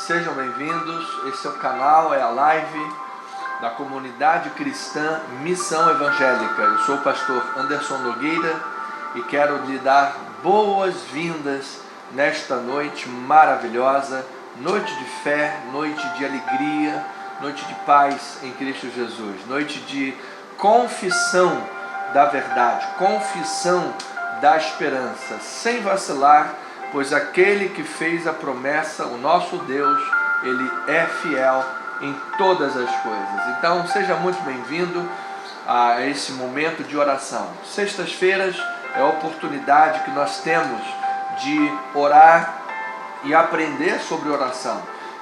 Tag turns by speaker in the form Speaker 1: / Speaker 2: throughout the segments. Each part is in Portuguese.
Speaker 1: Sejam bem-vindos. Esse é o canal, é a live da comunidade cristã Missão Evangélica. Eu sou o pastor Anderson Nogueira e quero lhe dar boas-vindas nesta noite maravilhosa, noite de fé, noite de alegria, noite de paz em Cristo Jesus, noite de confissão da verdade, confissão da esperança, sem vacilar, pois aquele que fez a promessa, o nosso Deus, Ele é fiel em todas as coisas. Então, seja muito bem-vindo a esse momento de oração. Sextas-feiras é a oportunidade que nós temos de orar e aprender sobre oração.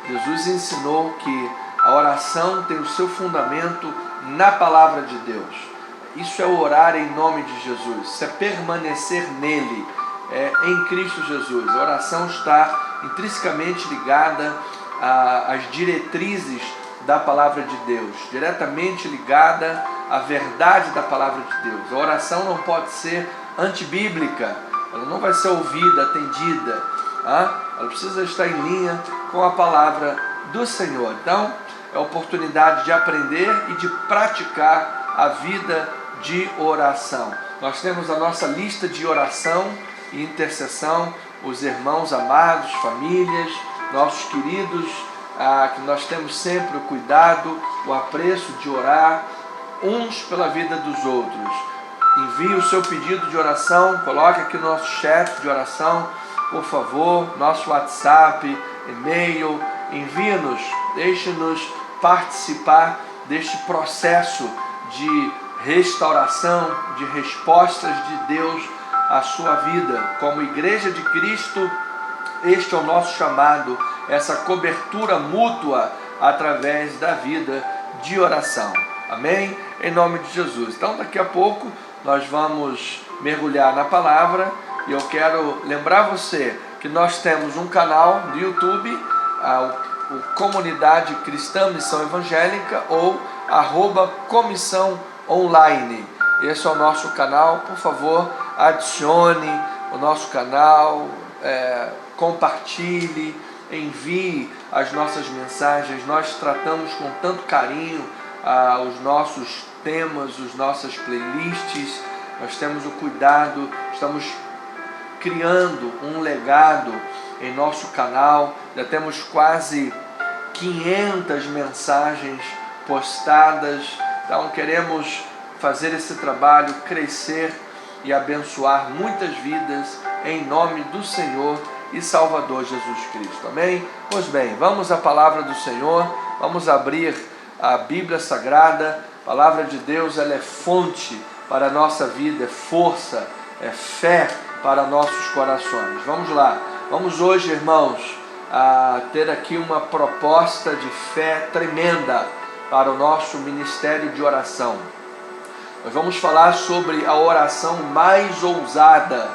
Speaker 1: Jesus ensinou que a oração tem o seu fundamento na palavra de Deus. Isso é orar em nome de Jesus, isso é permanecer nele, em Cristo Jesus. A oração está intrinsecamente ligada às diretrizes da palavra de Deus, diretamente ligada à verdade da palavra de Deus. A oração não pode ser antibíblica, ela não vai ser ouvida, atendida, ela precisa estar em linha com a palavra do Senhor. Então, é a oportunidade de aprender e de praticar a vida de oração. Nós temos a nossa lista de oração e intercessão, os irmãos amados, famílias, nossos queridos, que nós temos sempre o cuidado, o apreço de orar uns pela vida dos outros. Envie o seu pedido de oração, coloque aqui no nosso chat de oração, por favor, nosso WhatsApp, e-mail, envie-nos, deixe-nos participar deste processo de restauração, de respostas de Deus à sua vida. Como Igreja de Cristo, este é o nosso chamado, essa cobertura mútua através da vida de oração. Amém? Em nome de Jesus. Então, daqui a pouco, nós vamos mergulhar na palavra e eu quero lembrar você que nós temos um canal do YouTube, o Comunidade Cristã Missão Evangélica ou @comissão online. Esse é o nosso canal. Por favor, adicione o nosso canal, compartilhe, envie as nossas mensagens. Nós tratamos com tanto carinho os nossos temas, as nossas playlists. Nós temos o cuidado, estamos criando um legado em nosso canal. Já temos quase 500 mensagens postadas. Então queremos fazer esse trabalho crescer e abençoar muitas vidas em nome do Senhor e Salvador Jesus Cristo. Amém? Pois bem, vamos à palavra do Senhor, vamos abrir a Bíblia Sagrada. A palavra de Deus, ela é fonte para a nossa vida, é força, é fé para nossos corações. Vamos lá, vamos hoje, irmãos, ter aqui uma proposta de fé tremenda para o nosso ministério de oração. Nós vamos falar sobre a oração mais ousada,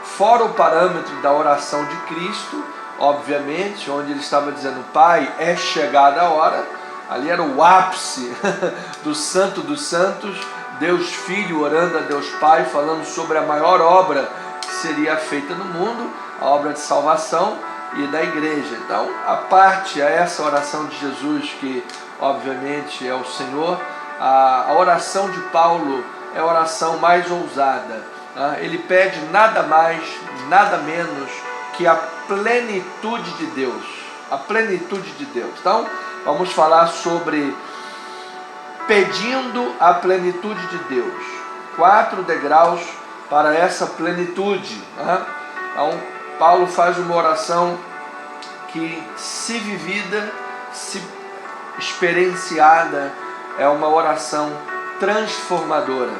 Speaker 1: fora o parâmetro da oração de Cristo, obviamente, onde ele estava dizendo: Pai, é chegada a hora. Ali era o ápice do Santo dos Santos, Deus Filho orando a Deus Pai, falando sobre a maior obra que seria feita no mundo, a obra de salvação e da igreja. Então, a parte a essa oração de Jesus, que obviamente é o Senhor, a oração de Paulo é a oração mais ousada. Ele pede nada mais, nada menos que a plenitude de Deus. A plenitude de Deus. Então, vamos falar sobre pedindo a plenitude de Deus. 4 degraus para essa plenitude. Então, Paulo faz uma oração que, se vivida, se experienciada, é uma oração transformadora.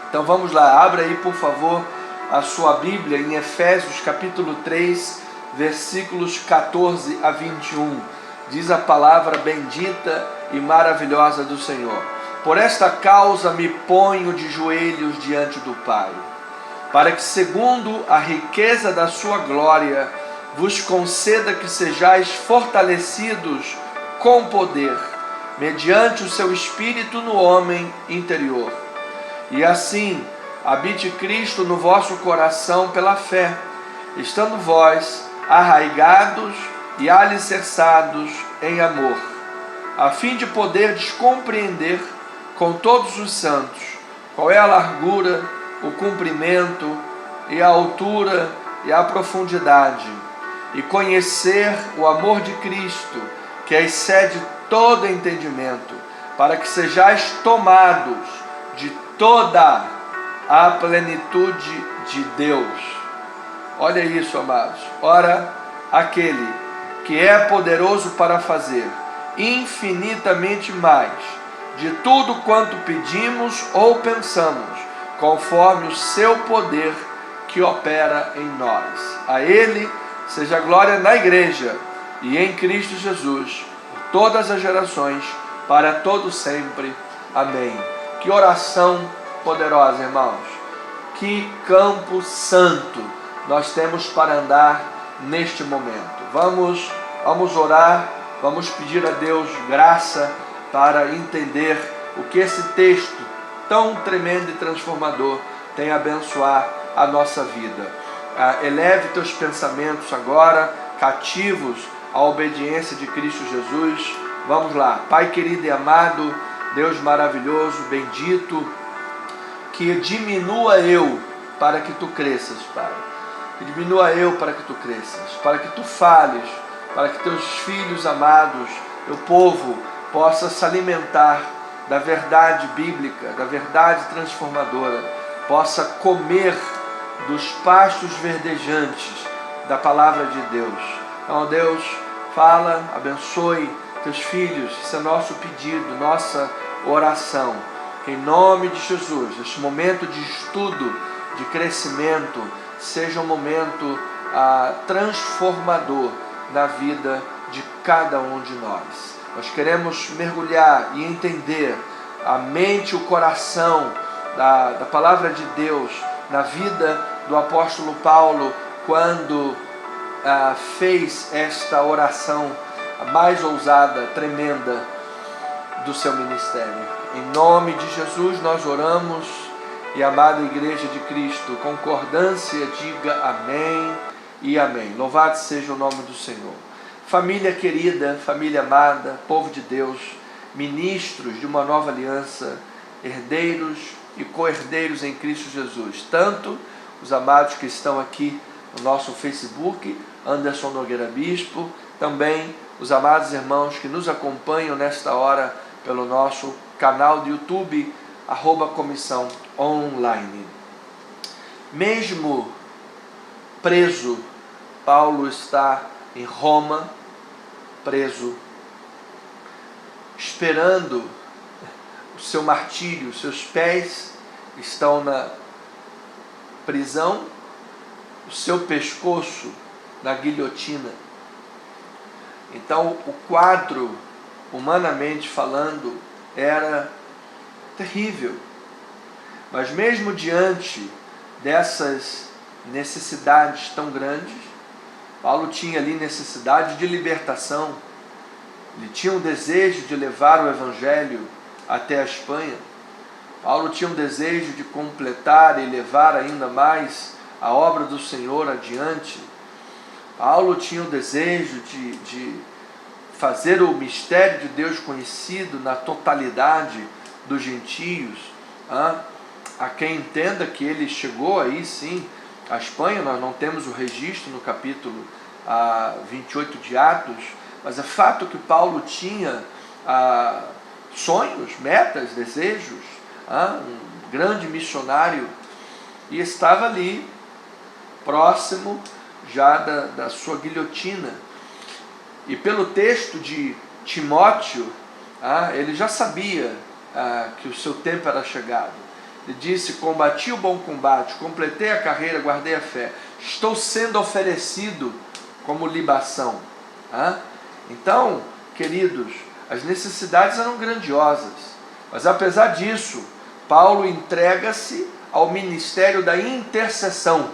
Speaker 1: Então vamos lá, abra aí por favor a sua Bíblia em Efésios capítulo 3, versículos 14 a 21. Diz a palavra bendita e maravilhosa do Senhor: Por esta causa me ponho de joelhos diante do Pai, para que, segundo a riqueza da sua glória, vos conceda que sejais fortalecidos com poder, mediante o seu Espírito no homem interior. E assim habite Cristo no vosso coração pela fé, estando vós arraigados e alicerçados em amor, a fim de poderdes compreender com todos os santos qual é a largura, o comprimento e a altura e a profundidade, e conhecer o amor de Cristo, que excede todo entendimento, para que sejais tomados de toda a plenitude de Deus. Olha isso, amados. Ora, aquele que é poderoso para fazer infinitamente mais de tudo quanto pedimos ou pensamos, conforme o seu poder que opera em nós. A Ele seja a glória na Igreja e em Cristo Jesus, por todas as gerações, para todo sempre. Amém. Que oração poderosa, irmãos. Que campo santo nós temos para andar neste momento. Vamos orar, vamos pedir a Deus graça para entender o que esse texto tão tremendo e transformador tem a abençoar a nossa vida. Eleve teus pensamentos agora, cativos à obediência de Cristo Jesus. Vamos lá. Pai querido e amado, Deus maravilhoso, bendito, que diminua eu para que tu cresças, Pai. Que diminua eu para que tu cresças, para que tu fales, para que teus filhos amados, teu povo, possa se alimentar da verdade bíblica, da verdade transformadora, possa comer dos pastos verdejantes da palavra de Deus. Então, Deus, fala, abençoe teus filhos, esse é nosso pedido, nossa oração. Que em nome de Jesus, este momento de estudo, de crescimento, seja um momento transformador na vida de cada um de nós. Nós queremos mergulhar e entender a mente e o coração da palavra de Deus na vida do apóstolo Paulo, quando fez esta oração mais ousada, tremenda do seu ministério. Em nome de Jesus nós oramos, e amada Igreja de Cristo, concordância, diga amém e amém. Louvado seja o nome do Senhor. Família querida, família amada, povo de Deus, ministros de uma nova aliança, herdeiros e co-herdeiros em Cristo Jesus, tanto os amados que estão aqui no nosso Facebook, Anderson Nogueira Bispo, também os amados irmãos que nos acompanham nesta hora pelo nosso canal do YouTube, @Comissão Online. Mesmo preso, Paulo está em Roma, preso, esperando o seu martírio. Seus pés estão na prisão, o seu pescoço na guilhotina. Então o quadro, humanamente falando, era terrível. Mas mesmo diante dessas necessidades tão grandes, Paulo tinha ali necessidade de libertação. Ele tinha um desejo de levar o Evangelho até a Espanha. Paulo tinha um desejo de completar e levar ainda mais a obra do Senhor adiante. Paulo tinha o desejo de fazer o mistério de Deus conhecido na totalidade dos gentios. Há quem entenda que ele chegou aí sim à Espanha. Nós não temos o registro no capítulo 28 de Atos, mas é fato que Paulo tinha sonhos, metas, desejos, um grande missionário, e estava ali próximo já da sua guilhotina. E pelo texto de Timóteo, ele já sabia que o seu tempo era chegado. Ele disse: combati o bom combate, completei a carreira, guardei a fé, estou sendo oferecido como libação. Então, queridos, as necessidades eram grandiosas, mas apesar disso, Paulo entrega-se ao ministério da intercessão.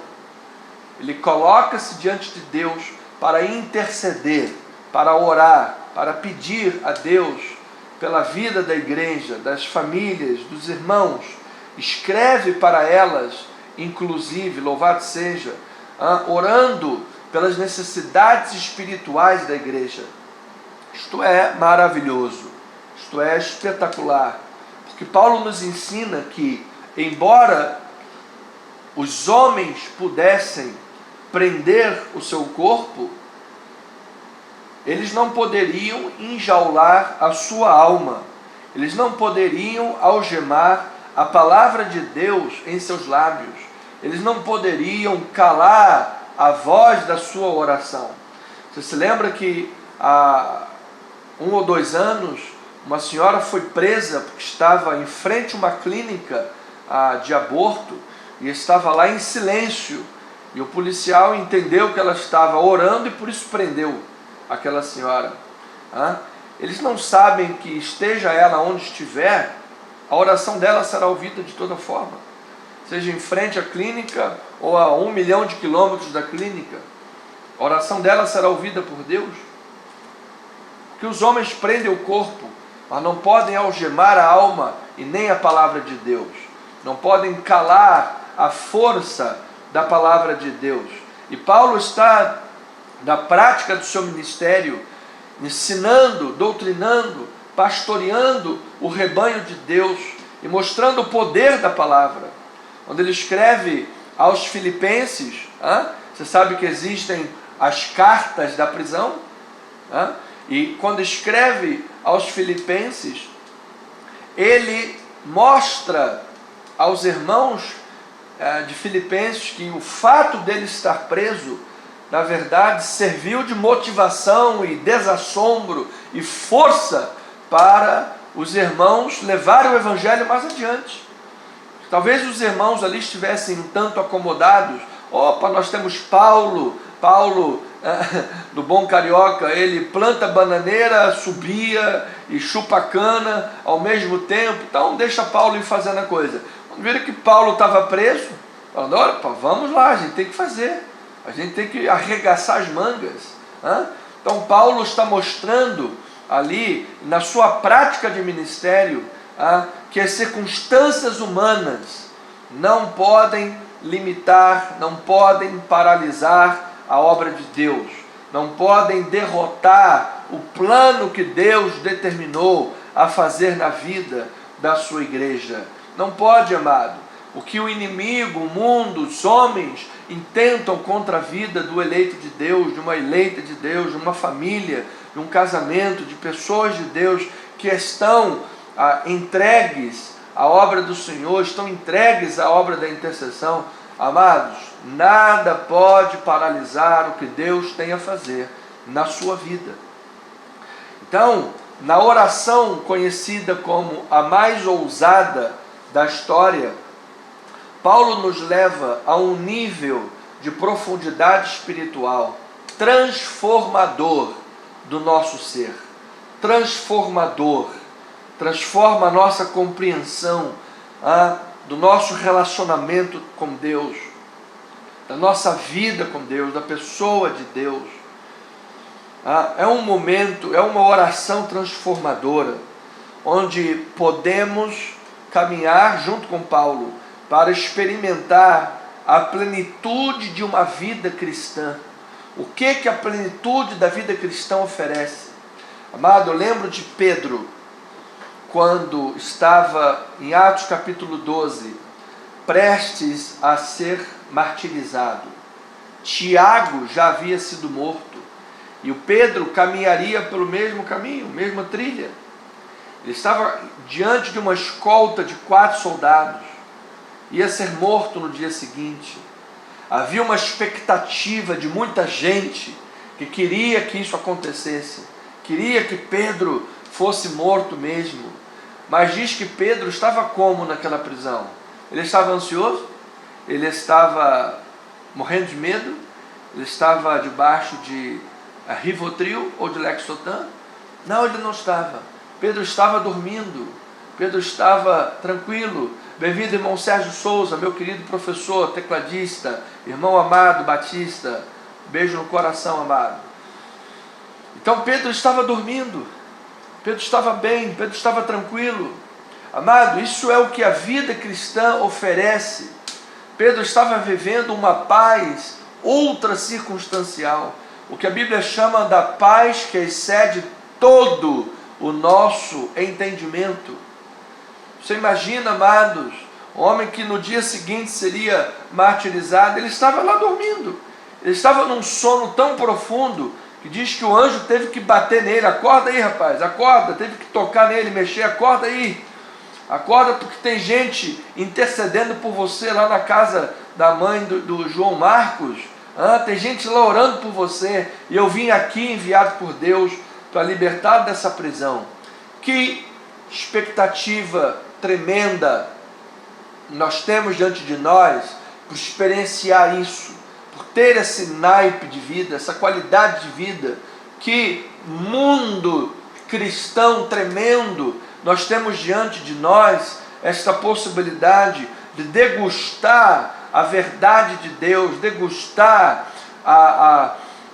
Speaker 1: Ele coloca-se diante de Deus para interceder, para orar, para pedir a Deus pela vida da igreja, das famílias, dos irmãos. Escreve para elas, inclusive, louvado seja, orando pelas necessidades espirituais da igreja. Isto é maravilhoso, isto é espetacular, porque Paulo nos ensina que, embora os homens pudessem prender o seu corpo, eles não poderiam enjaular a sua alma, eles não poderiam algemar a palavra de Deus em seus lábios, eles não poderiam calar a voz da sua oração. Você se lembra que há 1 ou 2 anos, uma senhora foi presa porque estava em frente a uma clínica de aborto e estava lá em silêncio, e o policial entendeu que ela estava orando e por isso prendeu aquela senhora. Eles não sabem que, esteja ela onde estiver, a oração dela será ouvida de toda forma, seja em frente à clínica ou a 1 milhão de quilômetros da clínica. A oração dela será ouvida por Deus. Porque os homens prendem o corpo, mas não podem algemar a alma e nem a palavra de Deus, não podem calar a força da palavra de Deus. E Paulo está, na prática do seu ministério, ensinando, doutrinando, pastoreando o rebanho de Deus e mostrando o poder da palavra. Quando ele escreve aos Filipenses, você sabe que existem as cartas da prisão, e quando escreve aos Filipenses, ele mostra aos irmãos de Filipenses que o fato dele estar preso, na verdade, serviu de motivação e desassombro e força para os irmãos levarem o evangelho mais adiante. Talvez os irmãos ali estivessem um tanto acomodados. Opa, nós temos Paulo, do bom carioca, ele planta bananeira, subia e chupa cana ao mesmo tempo, então deixa Paulo ir fazendo a coisa. Quando viram que Paulo estava preso, falaram, opa, vamos lá, a gente tem que fazer, a gente tem que arregaçar as mangas. Então Paulo está mostrando ali, na sua prática de ministério, que as circunstâncias humanas não podem limitar, não podem paralisar a obra de Deus, não podem derrotar o plano que Deus determinou a fazer na vida da sua igreja. Não pode, amado. O que o inimigo, o mundo, os homens intentam contra a vida do eleito de Deus, de uma eleita de Deus, de uma família, de um casamento, de pessoas de Deus que estão entregues à obra do Senhor, estão entregues à obra da intercessão. Amados, nada pode paralisar o que Deus tem a fazer na sua vida. Então, na oração conhecida como a mais ousada da história, Paulo nos leva a um nível de profundidade espiritual transformador do nosso ser, transformador, transforma a nossa compreensão do nosso relacionamento com Deus, da nossa vida com Deus, da pessoa de Deus. É um momento, é uma oração transformadora, onde podemos caminhar junto com Paulo para experimentar a plenitude de uma vida cristã. O que a plenitude da vida cristã oferece? Amado, eu lembro de Pedro, quando estava em Atos capítulo 12, prestes a ser martirizado. Tiago já havia sido morto, e o Pedro caminharia pelo mesmo caminho, mesma trilha. Ele estava diante de uma escolta de 4 soldados, ia ser morto no dia seguinte. Havia uma expectativa de muita gente que queria que isso acontecesse, queria que Pedro fosse morto mesmo. Mas diz que Pedro estava como naquela prisão? Ele estava ansioso? Ele estava morrendo de medo? Ele estava debaixo de Rivotril ou de Lexotan? Não, ele não estava. Pedro estava dormindo. Pedro estava tranquilo. Bem-vindo, irmão Sérgio Souza, meu querido professor, tecladista, irmão amado, batista. Beijo no coração, amado. Então Pedro estava dormindo. Pedro estava bem, Pedro estava tranquilo. Amado, isso é o que a vida cristã oferece. Pedro estava vivendo uma paz ultra circunstancial, o que a Bíblia chama da paz que excede todo o nosso entendimento. Você imagina, amados, o homem que no dia seguinte seria martirizado, ele estava lá dormindo, ele estava num sono tão profundo, que diz que o anjo teve que bater nele: acorda aí, rapaz, acorda, teve que tocar nele, mexer, acorda aí, acorda, porque tem gente intercedendo por você lá na casa da mãe do João Marcos, tem gente lá orando por você, e eu vim aqui enviado por Deus para libertar dessa prisão. Que expectativa tremenda nós temos diante de nós por experienciar isso, por ter esse naipe de vida, essa qualidade de vida. Que mundo cristão tremendo nós temos diante de nós, esta possibilidade de degustar a verdade de Deus, degustar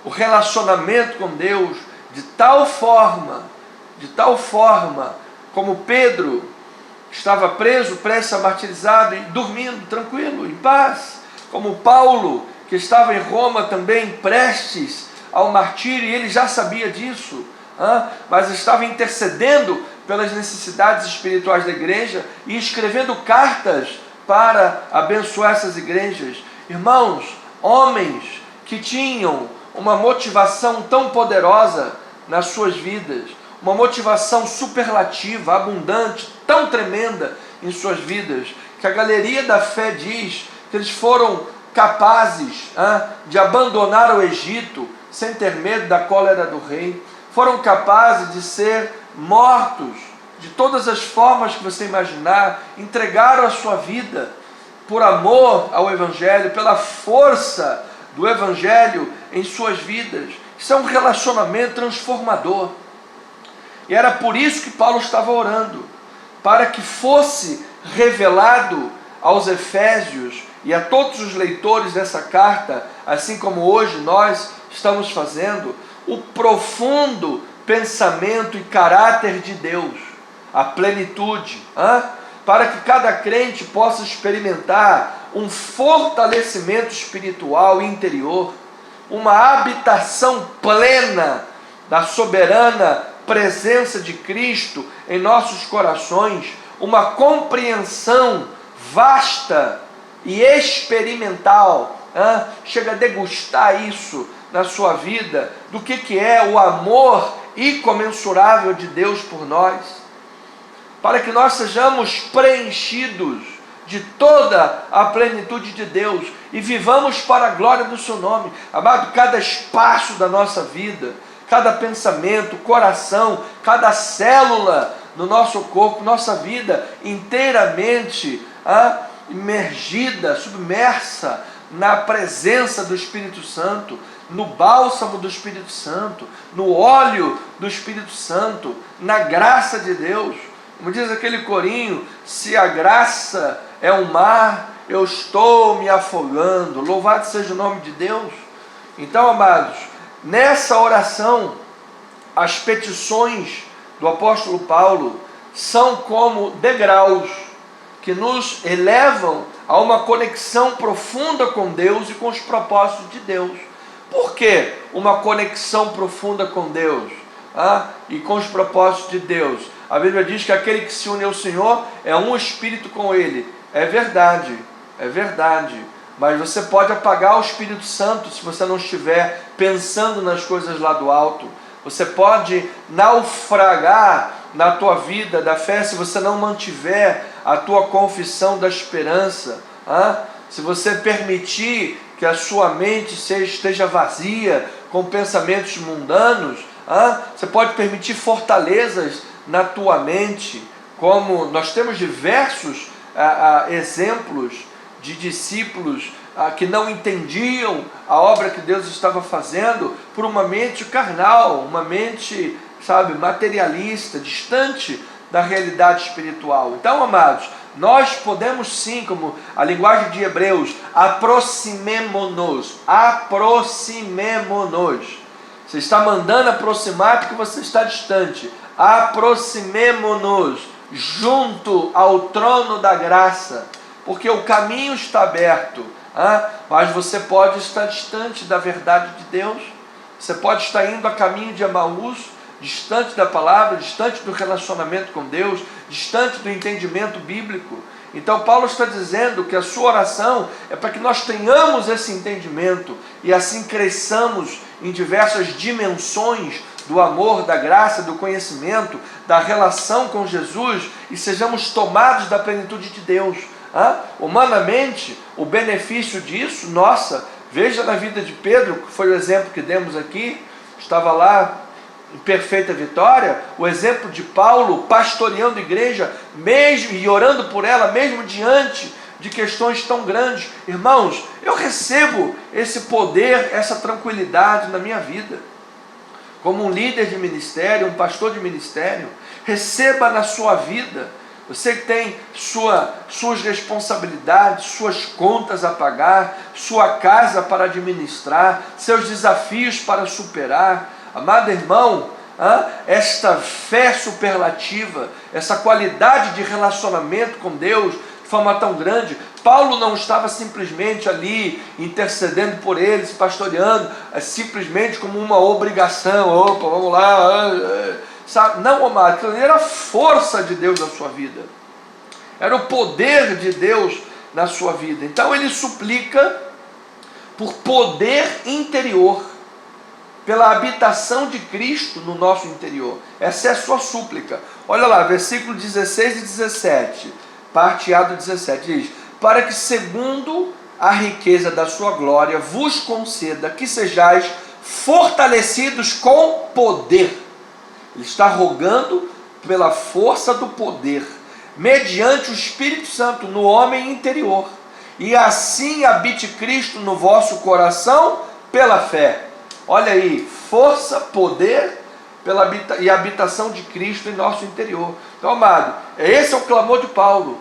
Speaker 1: o relacionamento com Deus de tal forma como Pedro estava preso, prestes a martirizado, e dormindo, tranquilo, em paz, como Paulo, que estava em Roma também, prestes ao martírio, e ele já sabia disso, mas estava intercedendo pelas necessidades espirituais da igreja e escrevendo cartas para abençoar essas igrejas. Irmãos, homens que tinham uma motivação tão poderosa nas suas vidas, uma motivação superlativa, abundante, tão tremenda em suas vidas, que a galeria da fé diz que eles foram capazes de abandonar o Egito sem ter medo da cólera do rei, foram capazes de ser mortos de todas as formas que você imaginar, entregaram a sua vida por amor ao Evangelho, pela força do Evangelho em suas vidas. Isso é um relacionamento transformador. E era por isso que Paulo estava orando, para que fosse revelado aos Efésios e a todos os leitores dessa carta, assim como hoje nós estamos fazendo, o profundo pensamento e caráter de Deus, a plenitude, para que cada crente possa experimentar um fortalecimento espiritual interior, uma habitação plena da soberana presença de Cristo em nossos corações, uma compreensão vasta e experimental, chega a degustar isso na sua vida, do que é o amor incomensurável de Deus por nós, para que nós sejamos preenchidos de toda a plenitude de Deus e vivamos para a glória do seu nome. Amado, cada espaço da nossa vida, cada pensamento, coração, cada célula no nosso corpo, nossa vida inteiramente imergida, submersa na presença do Espírito Santo, no bálsamo do Espírito Santo, no óleo do Espírito Santo, na graça de Deus. Como diz aquele corinho: se a graça é um mar, eu estou me afogando. Louvado seja o nome de Deus. Então, amados, nessa oração, as petições do apóstolo Paulo são como degraus que nos elevam a uma conexão profunda com Deus e com os propósitos de Deus. Por que uma conexão profunda com Deus e com os propósitos de Deus? A Bíblia diz que aquele que se une ao Senhor é um espírito com Ele. É verdade, mas você pode apagar o Espírito Santo se você não estiver pensando nas coisas lá do alto. Você pode naufragar na tua vida da fé se você não mantiver a tua confissão da esperança. Se você permitir que a sua mente esteja vazia com pensamentos mundanos, você pode permitir fortalezas na tua mente, como nós temos diversos exemplos de discípulos que não entendiam a obra que Deus estava fazendo por uma mente carnal, uma mente, materialista, distante da realidade espiritual. Então, amados, nós podemos sim, como a linguagem de Hebreus, aproximemo-nos. Você está mandando aproximar porque você está distante. Aproximemo-nos junto ao trono da graça, porque o caminho está aberto, Mas você pode estar distante da verdade de Deus, você pode estar indo a caminho de Emaús, distante da palavra, distante do relacionamento com Deus, distante do entendimento bíblico. Então Paulo está dizendo que a sua oração é para que nós tenhamos esse entendimento e assim cresçamos em diversas dimensões do amor, da graça, do conhecimento, da relação com Jesus e sejamos tomados da plenitude de Deus. Humanamente, o benefício disso, veja na vida de Pedro, que foi o exemplo que demos aqui, estava lá em perfeita vitória, o exemplo de Paulo pastoreando a igreja, mesmo e orando por ela, mesmo diante de questões tão grandes. Irmãos, eu recebo esse poder, essa tranquilidade na minha vida. Como um líder de ministério, um pastor de ministério, receba na sua vida. Você que tem suas responsabilidades, suas contas a pagar, sua casa para administrar, seus desafios para superar. Amado irmão, esta fé superlativa, essa qualidade de relacionamento com Deus de forma tão grande, Paulo não estava simplesmente ali intercedendo por eles, pastoreando, simplesmente como uma obrigação. Opa, vamos lá, sabe? Não, amado, aquilo era a força de Deus na sua vida, era o poder de Deus na sua vida. Então ele suplica por poder interior, pela habitação de Cristo no nosso interior. Essa é a sua súplica. Olha lá, versículo 16 e 17, parte A do 17, diz: para que segundo a riqueza da sua glória vos conceda que sejais fortalecidos com poder. Ele está rogando pela força do poder, mediante o Espírito Santo no homem interior, e assim habite Cristo no vosso coração pela fé. Olha aí, força, poder e habitação de Cristo em nosso interior. Então, amado, esse é o clamor de Paulo.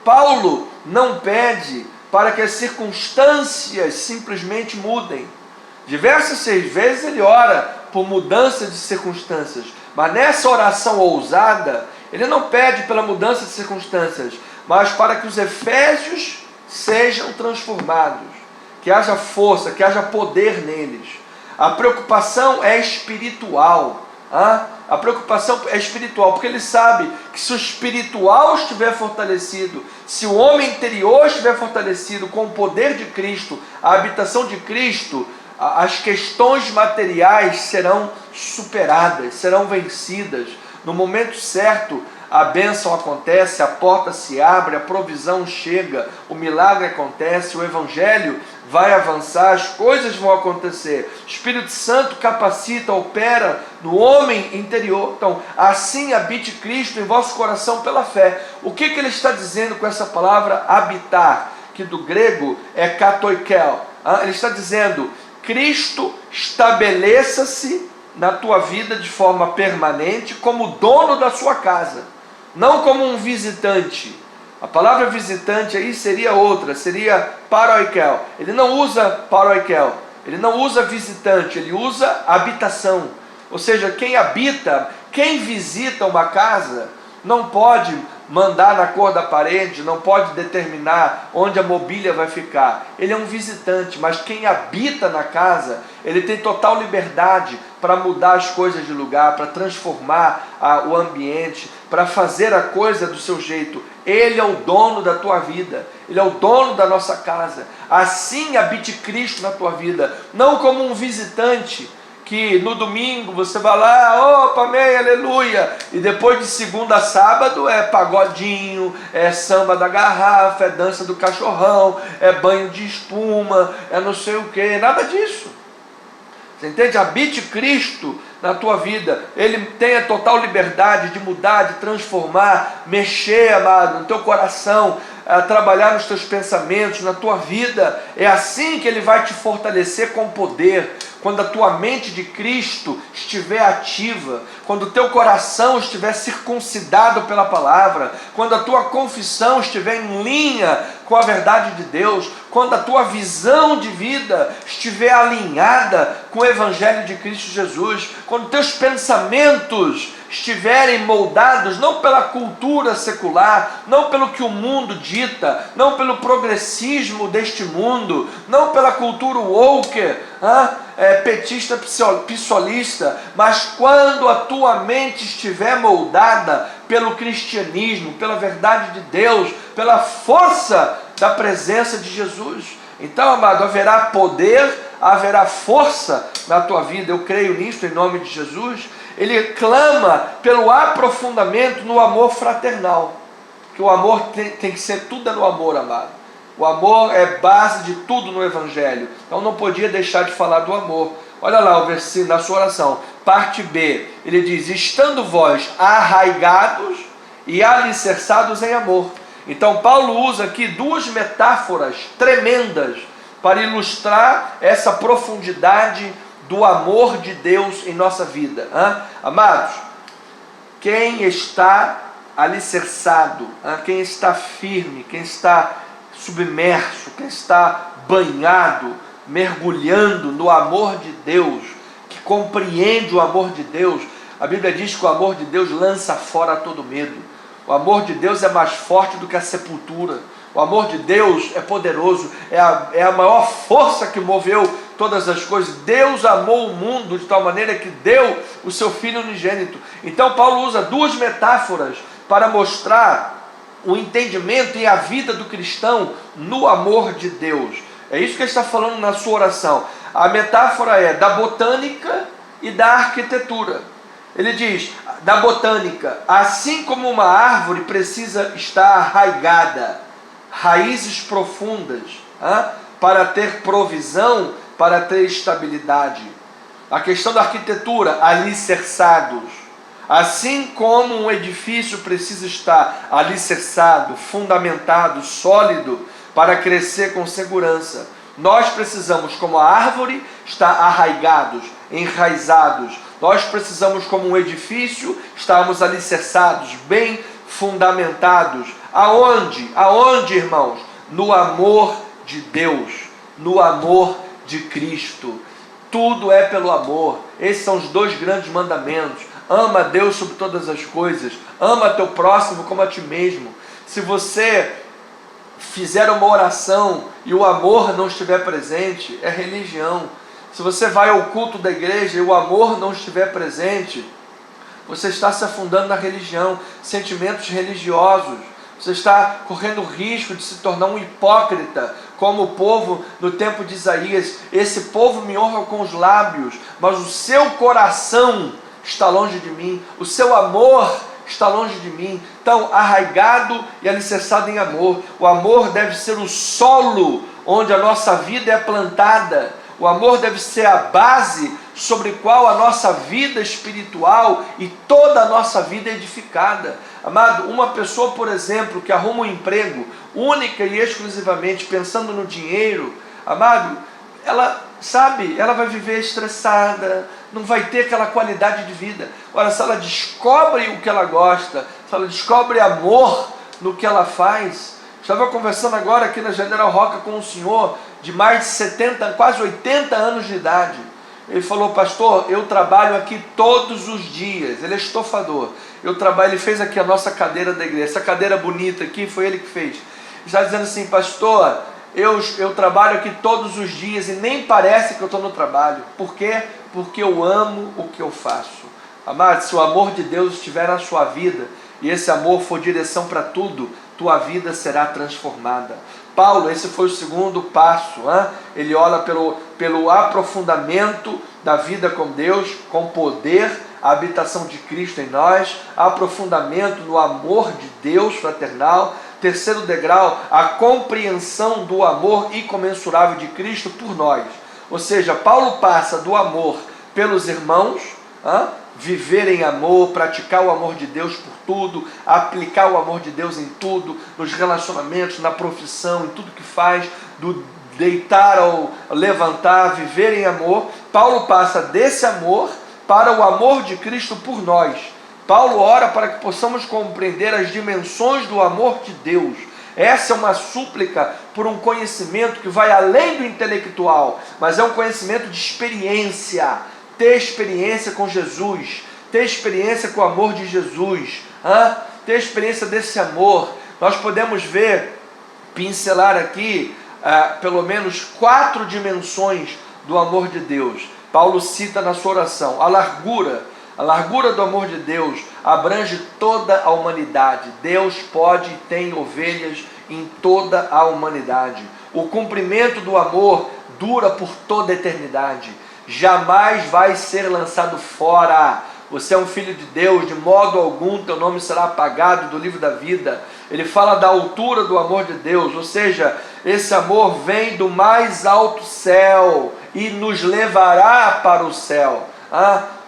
Speaker 1: Paulo não pede para que as circunstâncias simplesmente mudem. Diversas vezes ele ora por mudança de circunstâncias, mas nessa oração ousada, ele não pede pela mudança de circunstâncias, mas para que os efésios sejam transformados, que haja força, que haja poder neles. A preocupação é espiritual. A preocupação é espiritual, porque ele sabe que se o espiritual estiver fortalecido, se o homem interior estiver fortalecido com o poder de Cristo, a habitação de Cristo, as questões materiais serão superadas, serão vencidas. No momento certo, a bênção acontece, a porta se abre, a provisão chega, o milagre acontece, o evangelho vai avançar, as coisas vão acontecer. O Espírito Santo capacita, opera no homem interior. Então, assim habite Cristo em vosso coração pela fé. O que ele está dizendo com essa palavra habitar, que do grego é katoikel? Ele está dizendo: Cristo estabeleça-se na tua vida de forma permanente como dono da sua casa, não como um visitante. A palavra visitante aí seria outra, seria paroikel. Ele não usa paroikel, ele não usa visitante, ele usa habitação. Ou seja, quem habita, quem visita uma casa, não pode mandar na cor da parede, não pode determinar onde a mobília vai ficar. Ele é um visitante, mas quem habita na casa, ele tem total liberdade para mudar as coisas de lugar, para transformar o ambiente, para fazer a coisa do seu jeito. Ele é o dono da tua vida, ele é o dono da nossa casa. Assim habite Cristo na tua vida, não como um visitante, que no domingo você vai lá, opa, amém, aleluia, e depois de segunda a sábado é pagodinho, é samba da garrafa, é dança do cachorrão, é banho de espuma, é não sei o que, nada disso. Você entende? Habite Cristo na tua vida, ele tem a total liberdade de mudar, de transformar, mexer, amado, no teu coração, trabalhar nos teus pensamentos, na tua vida. É assim que ele vai te fortalecer com poder. Quando a tua mente de Cristo estiver ativa, quando o teu coração estiver circuncidado pela palavra, quando a tua confissão estiver em linha com a verdade de Deus, quando a tua visão de vida estiver alinhada com o Evangelho de Cristo Jesus, quando teus pensamentos estiverem moldados não pela cultura secular, não pelo que o mundo dita, não pelo progressismo deste mundo, não pela cultura woke, petista, psolista, mas quando a tua mente estiver moldada pelo cristianismo, pela verdade de Deus, pela força da presença de Jesus. Então, amado, haverá poder, haverá força na tua vida. Eu creio nisto em nome de Jesus. Ele clama pelo aprofundamento no amor fraternal, que o amor tem que ser tudo no amor, amado. O amor é base de tudo no Evangelho. Então não podia deixar de falar do amor. Olha lá o versículo da sua oração, parte B. Ele diz: estando vós arraigados e alicerçados em amor. Então Paulo usa aqui duas metáforas tremendas para ilustrar essa profundidade do amor de Deus em nossa vida. Amados, quem está alicerçado, quem está firme, quem está submerso, quem está banhado, mergulhando no amor de Deus, que compreende o amor de Deus, a Bíblia diz que o amor de Deus lança fora todo medo. O amor de Deus é mais forte do que a sepultura. O amor de Deus é poderoso, é a maior força que moveu todas as coisas. Deus amou o mundo de tal maneira que deu o seu Filho unigênito. Então Paulo usa duas metáforas para mostrar o entendimento e a vida do cristão no amor de Deus. É isso que ele está falando na sua oração. A metáfora é da botânica e da arquitetura. Ele diz, da botânica, assim como uma árvore precisa estar arraigada, raízes profundas, para ter provisão, para ter estabilidade. A questão da arquitetura, alicerçados. Assim como um edifício precisa estar alicerçado, fundamentado, sólido, para crescer com segurança, nós precisamos, como a árvore, estar arraigados, enraizados. Nós precisamos, como um edifício, estarmos alicerçados, bem fundamentados. Aonde? Aonde, irmãos? No amor de Deus, no amor de Cristo. Tudo é pelo amor. Esses são os dois grandes mandamentos. Ama a Deus sobre todas as coisas. Ama teu próximo como a ti mesmo. Se você fizer uma oração e o amor não estiver presente, é religião. Se você vai ao culto da igreja e o amor não estiver presente, você está se afundando na religião, sentimentos religiosos. Você está correndo o risco de se tornar um hipócrita, como o povo no tempo de Isaías. Esse povo me honra com os lábios, mas o seu coração está longe de mim, o seu amor está longe de mim. Então, arraigado e alicerçado em amor. O amor deve ser o solo onde a nossa vida é plantada. O amor deve ser a base sobre qual a nossa vida espiritual e toda a nossa vida é edificada. Amado, uma pessoa, por exemplo, que arruma um emprego única e exclusivamente pensando no dinheiro, amado, ela vai viver estressada, não vai ter aquela qualidade de vida. Ora, se ela descobre o que ela gosta, se ela descobre amor no que ela faz. Estava conversando agora aqui na General Roca com um senhor de mais de 70, quase 80 anos de idade. Ele falou: pastor, eu trabalho aqui todos os dias. Ele é estofador. Ele fez aqui a nossa cadeira da igreja. Essa cadeira bonita aqui foi ele que fez. Ele está dizendo assim: pastor, eu trabalho aqui todos os dias e nem parece que eu estou no trabalho. Por quê? Porque eu amo o que eu faço. Amado, se o amor de Deus estiver na sua vida e esse amor for direção para tudo, tua vida será transformada. Paulo, esse foi o segundo passo. Ele olha pelo aprofundamento da vida com Deus, com poder, a habitação de Cristo em nós, aprofundamento no amor de Deus fraternal. Terceiro degrau, a compreensão do amor incomensurável de Cristo por nós. Ou seja, Paulo passa do amor pelos irmãos, viver em amor, praticar o amor de Deus por tudo, aplicar o amor de Deus em tudo, nos relacionamentos, na profissão, em tudo que faz, do deitar ao levantar, viver em amor. Paulo passa desse amor para o amor de Cristo por nós. Paulo ora para que possamos compreender as dimensões do amor de Deus. Essa é uma súplica por um conhecimento que vai além do intelectual, mas é um conhecimento de experiência. Ter experiência com Jesus, ter experiência com o amor de Jesus, ter experiência desse amor. Nós podemos ver, pincelar aqui, pelo menos 4 dimensões do amor de Deus. Paulo cita na sua oração: a largura do amor de Deus abrange toda a humanidade. Deus pode e tem ovelhas em toda a humanidade. O cumprimento do amor dura por toda a eternidade. Jamais vai ser lançado fora. Você é um filho de Deus, de modo algum teu nome será apagado do livro da vida. Ele fala da altura do amor de Deus, ou seja, esse amor vem do mais alto céu e nos levará para o céu.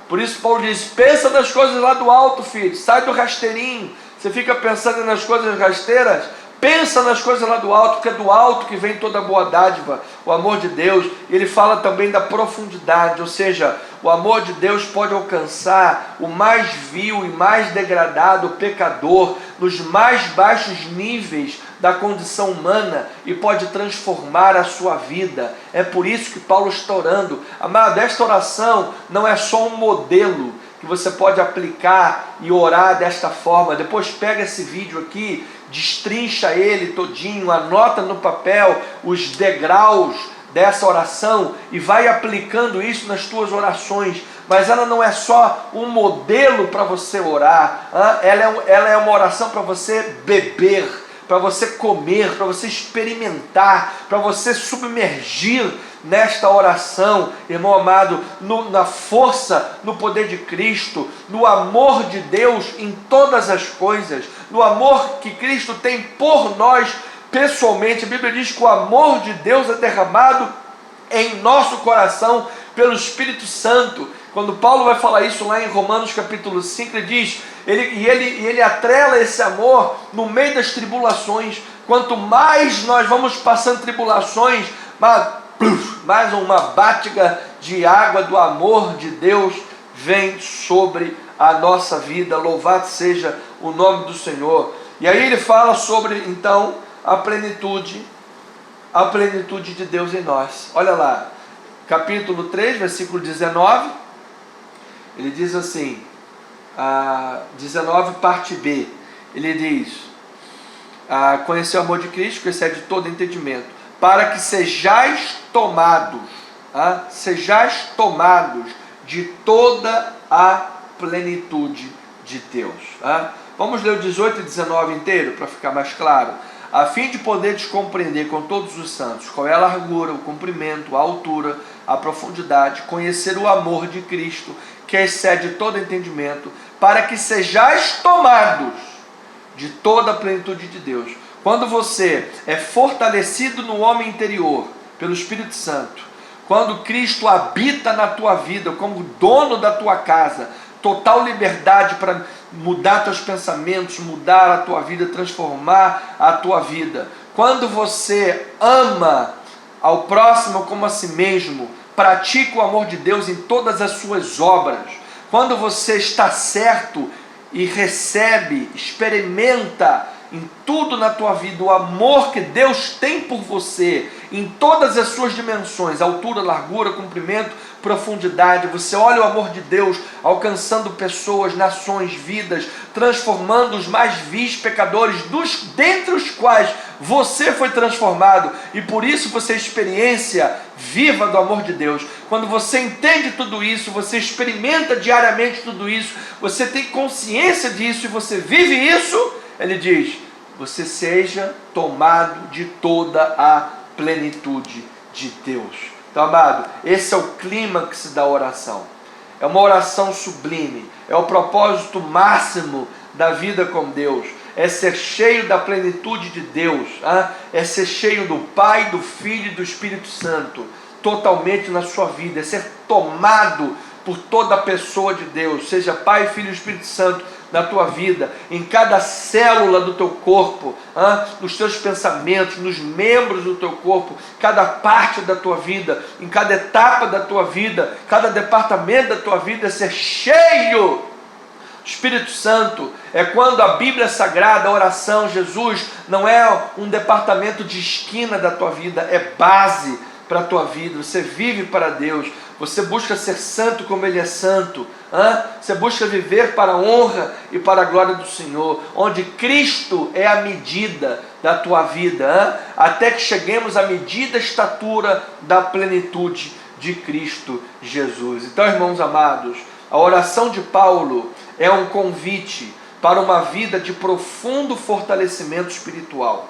Speaker 1: Por isso Paulo diz: pensa nas coisas lá do alto, filho, sai do rasteirinho. Você fica pensando nas coisas rasteiras? Pensa nas coisas lá do alto, porque é do alto que vem toda a boa dádiva, o amor de Deus. E ele fala também da profundidade, ou seja, o amor de Deus pode alcançar o mais vil e mais degradado pecador, nos mais baixos níveis da condição humana, e pode transformar a sua vida. É por isso que Paulo está orando. Amado, esta oração não é só um modelo que você pode aplicar e orar desta forma. Depois pega esse vídeo aqui, destrincha ele todinho, anota no papel os degraus dessa oração e vai aplicando isso nas tuas orações. Mas ela não é só um modelo para você orar, ela é uma oração para você beber, para você comer, para você experimentar, para você submergir nesta oração, irmão amado, na força, no poder de Cristo, no amor de Deus em todas as coisas, no amor que Cristo tem por nós pessoalmente. A Bíblia diz que o amor de Deus é derramado em nosso coração pelo Espírito Santo. Quando Paulo vai falar isso lá em Romanos capítulo 5, ele diz, ele atrela esse amor no meio das tribulações. Quanto mais nós vamos passando tribulações, mais uma batida de água do amor de Deus vem sobre a nossa vida. Louvado seja o nome do Senhor. E aí ele fala sobre, então, a plenitude de Deus em nós. Olha lá, capítulo 3, versículo 19, ele diz assim, 19, parte B, ele diz, conhecer o amor de Cristo, que excede todo entendimento, para que sejais tomados de toda a plenitude de Deus. Vamos ler o 18 e 19 inteiro, para ficar mais claro. A fim de poderes compreender com todos os santos qual é a largura, o comprimento, a altura, a profundidade, conhecer o amor de Cristo, que excede todo entendimento, para que sejais tomados de toda a plenitude de Deus. Quando você é fortalecido no homem interior pelo Espírito Santo, quando Cristo habita na tua vida como dono da tua casa, total liberdade para mudar teus pensamentos, mudar a tua vida, transformar a tua vida. Quando você ama ao próximo como a si mesmo, pratica o amor de Deus em todas as suas obras. Quando você está certo e recebe, experimenta em tudo na tua vida o amor que Deus tem por você, em todas as suas dimensões, altura, largura, comprimento, profundidade. Você olha o amor de Deus alcançando pessoas, nações, vidas, transformando os mais vis pecadores, dentre os quais você foi transformado, e por isso você é experiência viva do amor de Deus. Quando você entende tudo isso, você experimenta diariamente tudo isso, você tem consciência disso e você vive isso, ele diz, você seja tomado de toda a plenitude de Deus. Então, amado, esse é o clímax da oração. É uma oração sublime, é o propósito máximo da vida com Deus, é ser cheio da plenitude de Deus, é ser cheio do Pai, do Filho e do Espírito Santo, totalmente na sua vida, é ser tomado por toda a pessoa de Deus, seja Pai, Filho e Espírito Santo, na tua vida, em cada célula do teu corpo, nos teus pensamentos, nos membros do teu corpo, cada parte da tua vida, em cada etapa da tua vida, cada departamento da tua vida, ser cheio Espírito Santo é quando a Bíblia Sagrada, a oração, Jesus, não é um departamento de esquina da tua vida, é base para a tua vida. Você vive para Deus, você busca ser santo como Ele é santo, você busca viver para a honra e para a glória do Senhor, onde Cristo é a medida da tua vida, até que cheguemos à medida, estatura da plenitude de Cristo Jesus. Então, irmãos amados, a oração de Paulo é um convite para uma vida de profundo fortalecimento espiritual,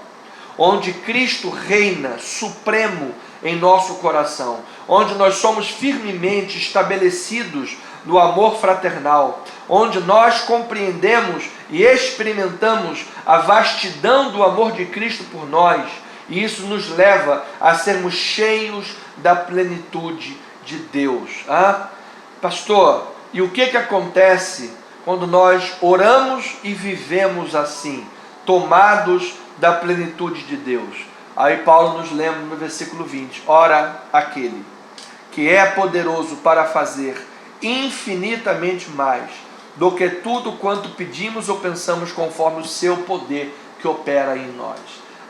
Speaker 1: onde Cristo reina supremo em nosso coração, onde nós somos firmemente estabelecidos no amor fraternal, onde nós compreendemos e experimentamos a vastidão do amor de Cristo por nós, e isso nos leva a sermos cheios da plenitude de Deus. Pastor, e o que acontece quando nós oramos e vivemos assim, tomados da plenitude de Deus? Aí Paulo nos lembra no versículo 20, ora aquele que é poderoso para fazer infinitamente mais do que tudo quanto pedimos ou pensamos, conforme o seu poder que opera em nós.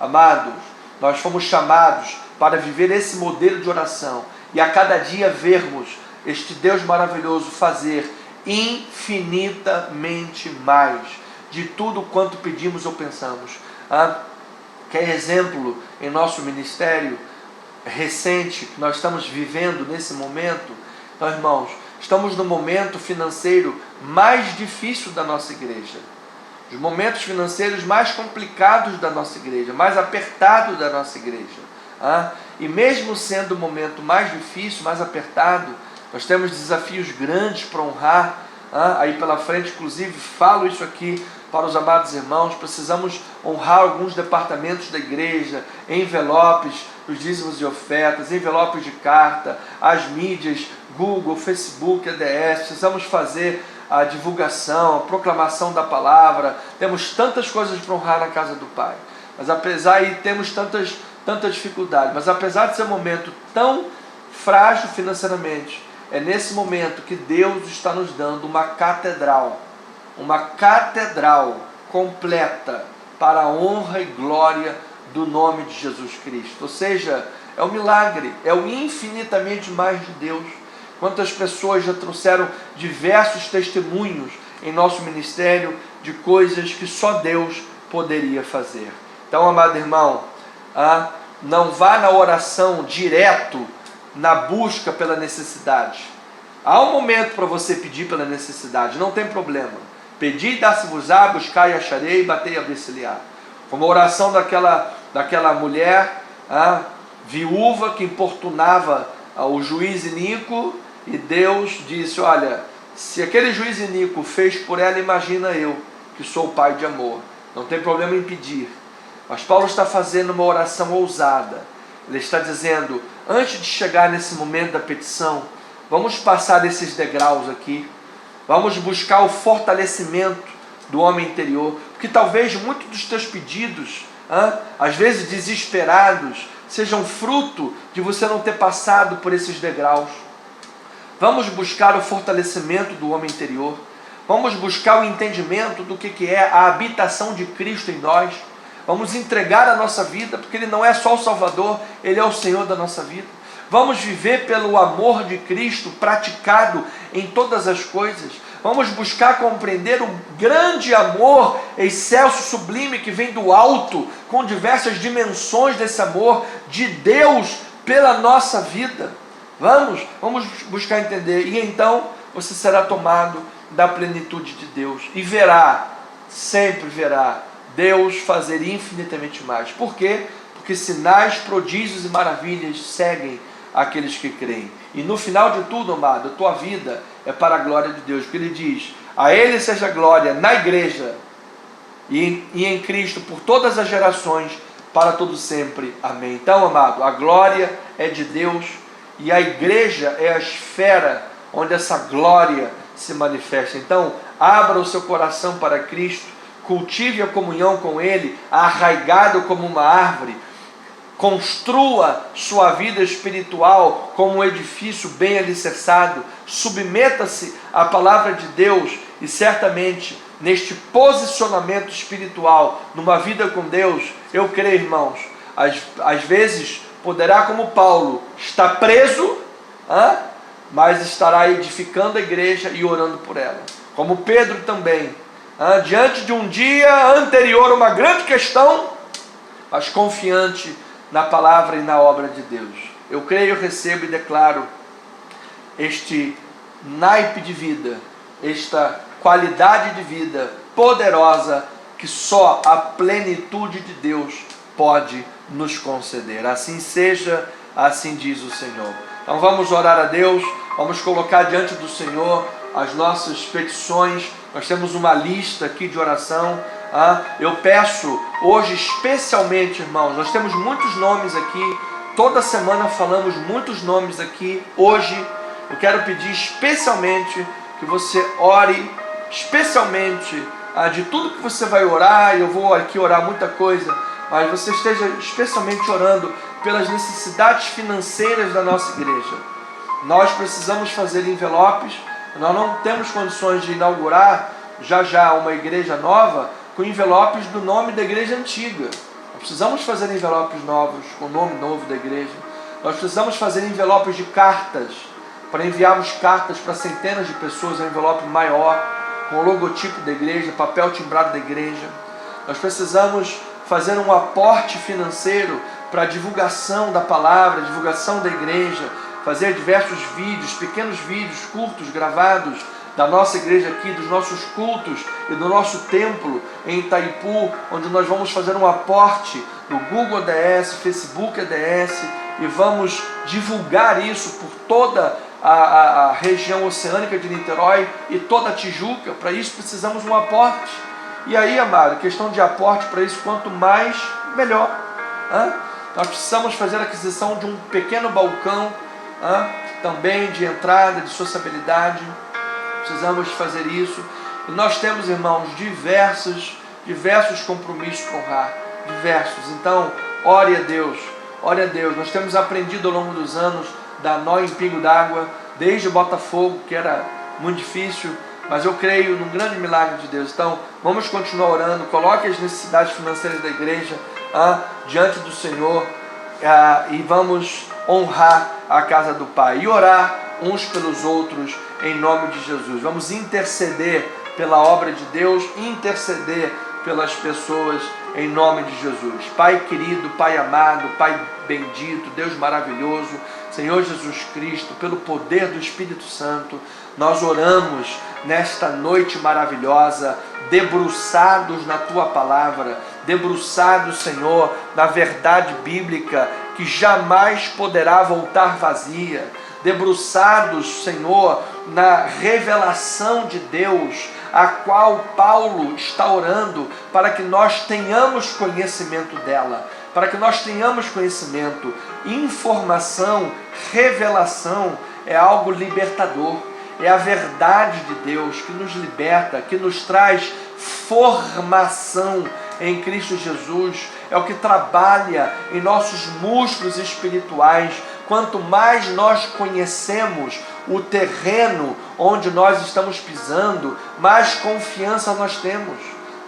Speaker 1: Amados, nós fomos chamados para viver esse modelo de oração e a cada dia vermos este Deus maravilhoso fazer infinitamente mais de tudo quanto pedimos ou pensamos. Que é exemplo em nosso ministério recente que nós estamos vivendo nesse momento. Então, irmãos, estamos no momento financeiro mais difícil da nossa igreja, os momentos financeiros mais complicados da nossa igreja, mais apertados da nossa igreja. E mesmo sendo o momento mais difícil, mais apertado, nós temos desafios grandes para honrar. Aí pela frente, inclusive, falo isso aqui para os amados irmãos. Precisamos honrar alguns departamentos da igreja, envelopes, os dízimos e ofertas, envelopes de carta, as mídias, Google, Facebook, ADS. Precisamos fazer a divulgação, a proclamação da palavra. Temos tantas coisas para honrar na casa do Pai, mas temos tanta dificuldade, mas apesar de ser um momento tão frágil financeiramente, é nesse momento que Deus está nos dando uma catedral completa para a honra e glória do nome de Jesus Cristo. Ou seja, é um milagre, é o infinitamente mais de Deus. Quantas pessoas já trouxeram diversos testemunhos em nosso ministério de coisas que só Deus poderia fazer. Então, amado irmão, não vá na oração direto na busca pela necessidade. Há um momento para você pedir pela necessidade, não tem problema. Pedi e dá-se-vos-á, buscai e acharei, batei e abrir-se-lhe-á. Como a oração daquela mulher viúva que importunava o juiz iníquo, e Deus disse, olha, se aquele juiz iníquo fez por ela, imagina eu, que sou o pai de amor. Não tem problema em pedir. Mas Paulo está fazendo uma oração ousada. Ele está dizendo, antes de chegar nesse momento da petição, vamos passar esses degraus aqui, vamos buscar o fortalecimento do homem interior, porque talvez muitos dos teus pedidos, às vezes desesperados, sejam fruto de você não ter passado por esses degraus. Vamos buscar o fortalecimento do homem interior, vamos buscar o entendimento do que é a habitação de Cristo em nós. Vamos entregar a nossa vida, porque Ele não é só o Salvador, Ele é o Senhor da nossa vida. Vamos viver pelo amor de Cristo praticado em todas as coisas. Vamos buscar compreender o grande amor excelso, sublime, que vem do alto, com diversas dimensões desse amor de Deus pela nossa vida. Vamos buscar entender, e então você será tomado da plenitude de Deus, e sempre verá, Deus fazer infinitamente mais. Por quê? Porque sinais, prodígios e maravilhas seguem aqueles que creem. E no final de tudo, amado, a tua vida é para a glória de Deus. Porque Ele diz, a Ele seja glória na igreja e em Cristo por todas as gerações, para todo sempre. Amém. Então, amado, a glória é de Deus e a igreja é a esfera onde essa glória se manifesta. Então, abra o seu coração para Cristo, cultive a comunhão com Ele, arraigado como uma árvore. Construa sua vida espiritual como um edifício bem alicerçado. Submeta-se à palavra de Deus e certamente neste posicionamento espiritual, numa vida com Deus, eu creio, irmãos, às vezes poderá, como Paulo, estar preso, mas estará edificando a igreja e orando por ela. Como Pedro também, diante de um dia anterior a uma grande questão, mas confiante na palavra e na obra de Deus. Eu creio, recebo e declaro este naipe de vida, esta qualidade de vida poderosa que só a plenitude de Deus pode nos conceder. Assim seja, assim diz o Senhor. Então vamos orar a Deus, vamos colocar diante do Senhor as nossas petições. Nós temos uma lista aqui de oração. Eu peço hoje especialmente, irmãos, nós temos muitos nomes aqui, toda semana falamos muitos nomes aqui. Hoje eu quero pedir especialmente que você ore, especialmente de tudo que você vai orar. Eu vou aqui orar muita coisa, mas você esteja especialmente orando pelas necessidades financeiras da nossa igreja. Nós precisamos fazer envelopes. Nós não temos condições de inaugurar já uma igreja nova com envelopes do nome da igreja antiga. Nós precisamos fazer envelopes novos com o nome novo da igreja. Nós precisamos fazer envelopes de cartas, para enviarmos cartas para centenas de pessoas, um envelope maior, com o logotipo da igreja, papel timbrado da igreja. Nós precisamos fazer um aporte financeiro para a divulgação da palavra, divulgação da igreja, fazer diversos vídeos, pequenos vídeos curtos gravados da nossa igreja aqui, dos nossos cultos e do nosso templo em Itaipu, onde nós vamos fazer um aporte no Google ADS, Facebook ADS, e vamos divulgar isso por toda a região oceânica de Niterói e toda a Tijuca. Para isso precisamos de um aporte. E aí, amado, questão de aporte para isso, quanto mais, melhor. Nós precisamos fazer a aquisição de um pequeno balcão, também de entrada, de sociabilidade. Precisamos fazer isso. E nós temos, irmãos, diversos compromissos para honrar. Diversos. Então, ore a Deus. Ore a Deus. Nós temos aprendido ao longo dos anos da nó em pingo d'água, desde o Botafogo, que era muito difícil, mas eu creio num grande milagre de Deus. Então, vamos continuar orando. Coloque as necessidades financeiras da igreja diante do Senhor, e vamos honrar a casa do Pai e orar uns pelos outros em nome de Jesus. Vamos interceder pela obra de Deus, interceder pelas pessoas em nome de Jesus. Pai querido, Pai amado, Pai bendito, Deus maravilhoso, Senhor Jesus Cristo, pelo poder do Espírito Santo, nós oramos nesta noite maravilhosa, debruçados na Tua palavra, debruçados, Senhor, na verdade bíblica que jamais poderá voltar vazia, debruçados, Senhor, na revelação de Deus, a qual Paulo está orando para que nós tenhamos conhecimento dela, para que nós tenhamos conhecimento. Informação, revelação é algo libertador, é a verdade de Deus que nos liberta, que nos traz formação em Cristo Jesus, é o que trabalha em nossos músculos espirituais. Quanto mais nós conhecemos o terreno onde nós estamos pisando, mais confiança nós temos.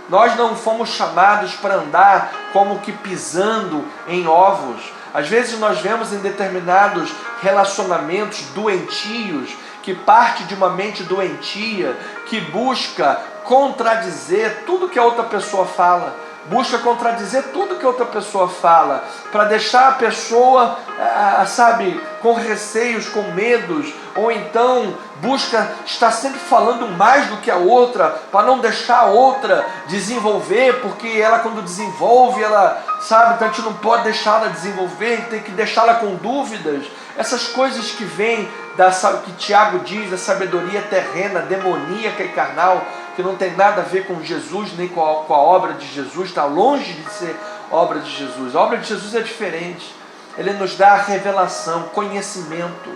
Speaker 1: Nós não fomos chamados para andar como que pisando em ovos. Às vezes nós vemos em determinados relacionamentos doentios, que parte de uma mente doentia, que busca contradizer tudo que a outra pessoa fala, busca contradizer tudo que a outra pessoa fala, para deixar a pessoa, com receios, com medos, ou então busca estar sempre falando mais do que a outra, para não deixar a outra desenvolver, porque ela, quando desenvolve, então a gente não pode deixar ela desenvolver, tem que deixá-la com dúvidas. Essas coisas que vêm, que Tiago diz, da sabedoria terrena, demoníaca e carnal, que não tem nada a ver com Jesus, nem com a obra de Jesus, está longe de ser obra de Jesus. A obra de Jesus é diferente. Ele nos dá a revelação, conhecimento,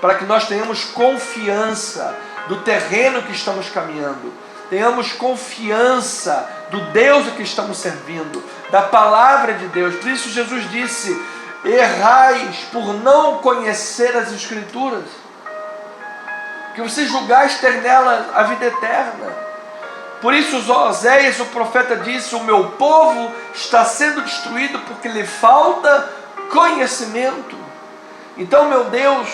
Speaker 1: para que nós tenhamos confiança do terreno que estamos caminhando, tenhamos confiança do Deus a que estamos servindo, da palavra de Deus. Por isso Jesus disse: errais por não conhecer as Escrituras. que você julgaste ter nela a vida eterna. Por isso Oséias, o profeta, disse: o meu povo está sendo destruído porque lhe falta conhecimento. Então, meu Deus,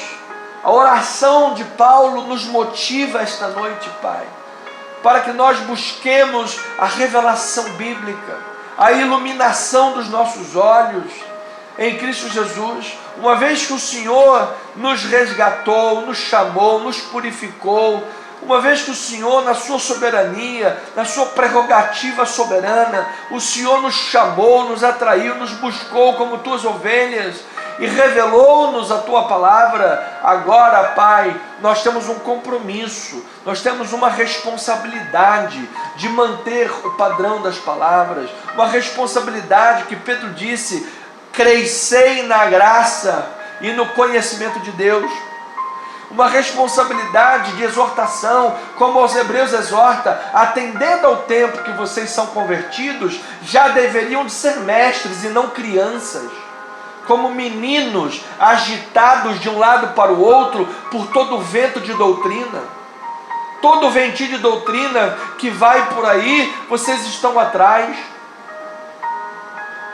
Speaker 1: a oração de Paulo nos motiva esta noite, Pai, para que nós busquemos a revelação bíblica, a iluminação dos nossos olhos em Cristo Jesus. Uma vez que o Senhor nos resgatou, nos chamou, nos purificou, uma vez que o Senhor, na sua soberania, na sua prerrogativa soberana, o Senhor nos chamou, nos atraiu, nos buscou como tuas ovelhas e revelou-nos a tua palavra. Agora, Pai, nós temos um compromisso, nós temos uma responsabilidade de manter o padrão das palavras, uma responsabilidade que Pedro disse: crescei na graça e no conhecimento de Deus. Uma responsabilidade de exortação, como os Hebreus exorta: atendendo ao tempo que vocês são convertidos, já deveriam de ser mestres e não crianças, como meninos agitados de um lado para o outro por todo o vento de doutrina. Todo o ventinho de doutrina que vai por aí, vocês estão atrás.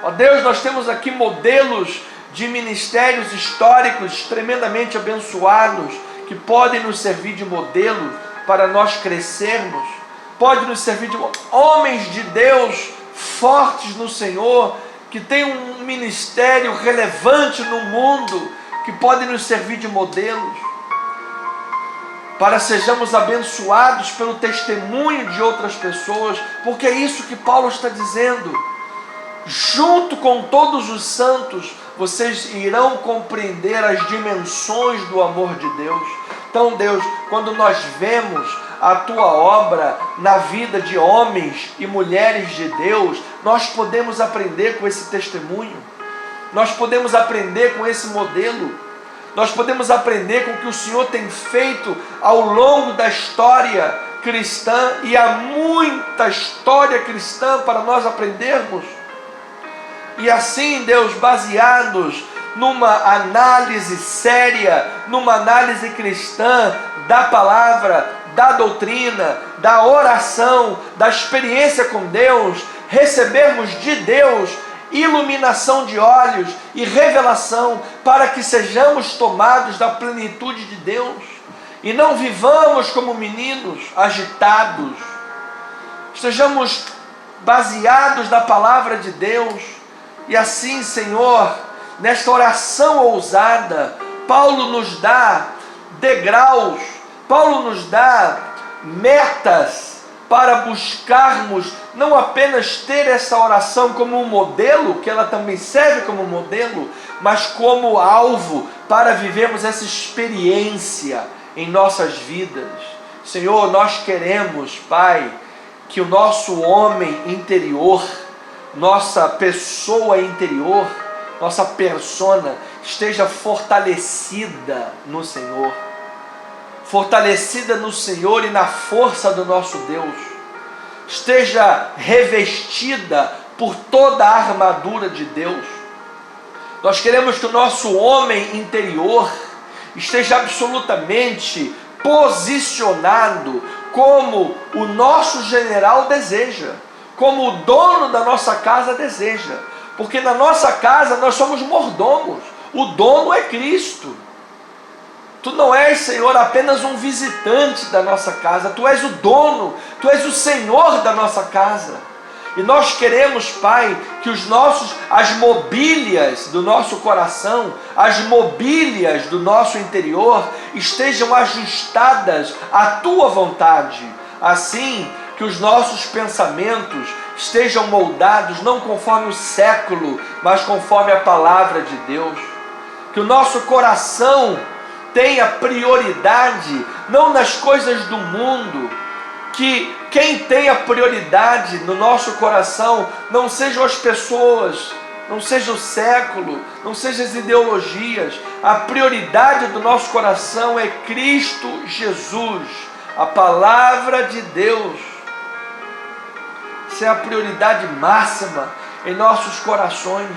Speaker 1: Ó Deus, nós temos aqui modelos de ministérios históricos tremendamente abençoados, que podem nos servir de modelo para nós crescermos, pode nos servir de homens de Deus fortes no Senhor, que têm um ministério relevante no mundo, que podem nos servir de modelos, para sejamos abençoados pelo testemunho de outras pessoas, porque é isso que Paulo está dizendo. Junto com todos os santos, vocês irão compreender as dimensões do amor de Deus. Então, Deus, quando nós vemos a tua obra na vida de homens e mulheres de Deus, nós podemos aprender com esse testemunho, nós podemos aprender com esse modelo, nós podemos aprender com o que o Senhor tem feito ao longo da história cristã, e há muita história cristã para nós aprendermos. E assim, Deus, baseados numa análise séria, numa análise cristã da palavra, da doutrina, da oração, da experiência com Deus, recebermos de Deus iluminação de olhos e revelação, para que sejamos tomados da plenitude de Deus e não vivamos como meninos agitados. Estejamos baseados na palavra de Deus. E assim, Senhor, nesta oração ousada, Paulo nos dá degraus, Paulo nos dá metas para buscarmos não apenas ter essa oração como um modelo, que ela também serve como modelo, mas como alvo para vivermos essa experiência em nossas vidas. Senhor, nós queremos, Pai, que o nosso homem interior, nossa pessoa interior, nossa persona esteja fortalecida no Senhor, fortalecida no Senhor e na força do nosso Deus, esteja revestida por toda a armadura de Deus. Nós queremos que o nosso homem interior esteja absolutamente posicionado como o nosso general deseja, como o dono da nossa casa deseja, porque na nossa casa nós somos mordomos, o dono é Cristo. Tu não és, Senhor, apenas um visitante da nossa casa, Tu és o dono, Tu és o Senhor da nossa casa. E nós queremos, Pai, que as mobílias do nosso coração, as mobílias do nosso interior estejam ajustadas à Tua vontade, assim que os nossos pensamentos estejam moldados não conforme o século, mas conforme a palavra de Deus. Que o nosso coração tenha prioridade não nas coisas do mundo, que quem tenha prioridade no nosso coração não sejam as pessoas, não seja o século, não sejam as ideologias. A prioridade do nosso coração é Cristo Jesus, a palavra de Deus. Essa é a prioridade máxima em nossos corações.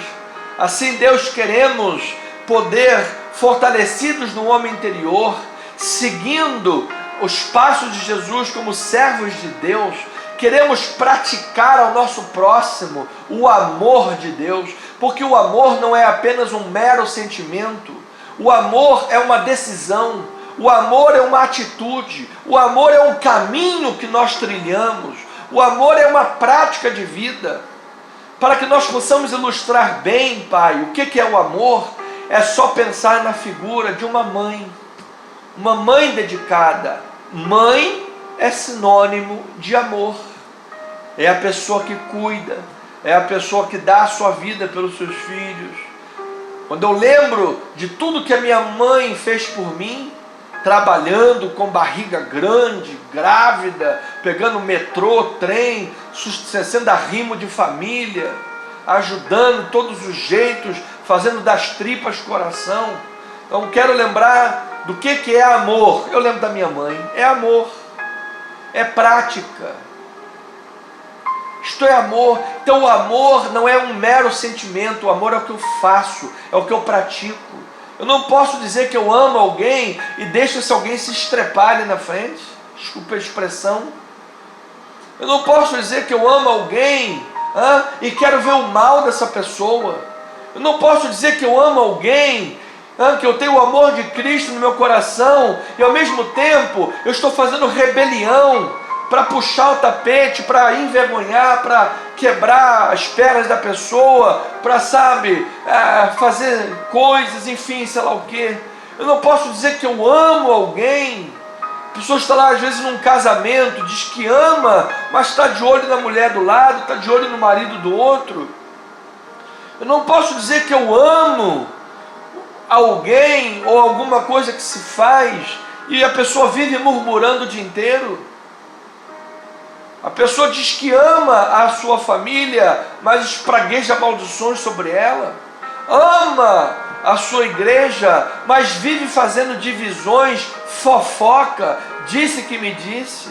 Speaker 1: Assim, Deus, queremos poder, fortalecidos no homem interior, seguindo os passos de Jesus como servos de Deus, queremos praticar ao nosso próximo o amor de Deus, porque o amor não é apenas um mero sentimento, o amor é uma decisão, o amor é uma atitude, o amor é um caminho que nós trilhamos, o amor é uma prática de vida. Para que nós possamos ilustrar bem, Pai, o que é o amor, é só pensar na figura de uma mãe dedicada. Mãe é sinônimo de amor, é a pessoa que cuida, é a pessoa que dá a sua vida pelos seus filhos. Quando eu lembro de tudo que a minha mãe fez por mim, trabalhando com barriga grande, grávida, pegando metrô, trem, sendo arrimo de família, ajudando todos os jeitos, fazendo das tripas coração. Então quero lembrar do que é amor. Eu lembro da minha mãe. É amor, é prática. Isto é amor. Então o amor não é um mero sentimento, o amor é o que eu faço, é o que eu pratico. Eu não posso dizer que eu amo alguém e deixo esse alguém se estrepar ali na frente. Desculpa a expressão. Eu não posso dizer que eu amo alguém e quero ver o mal dessa pessoa. Eu não posso dizer que eu amo alguém, que eu tenho o amor de Cristo no meu coração e ao mesmo tempo eu estou fazendo rebelião para puxar o tapete, para envergonhar, para quebrar as pernas da pessoa, para, fazer coisas, enfim, sei lá o que. Eu não posso dizer que eu amo alguém. A pessoa está lá às vezes num casamento, diz que ama, mas está de olho na mulher do lado, está de olho no marido do outro. Eu não posso dizer que eu amo alguém ou alguma coisa que se faz e a pessoa vive murmurando o dia inteiro. A pessoa diz que ama a sua família, mas espragueja maldições sobre ela. Ama a sua igreja, mas vive fazendo divisões, fofoca, disse que me disse.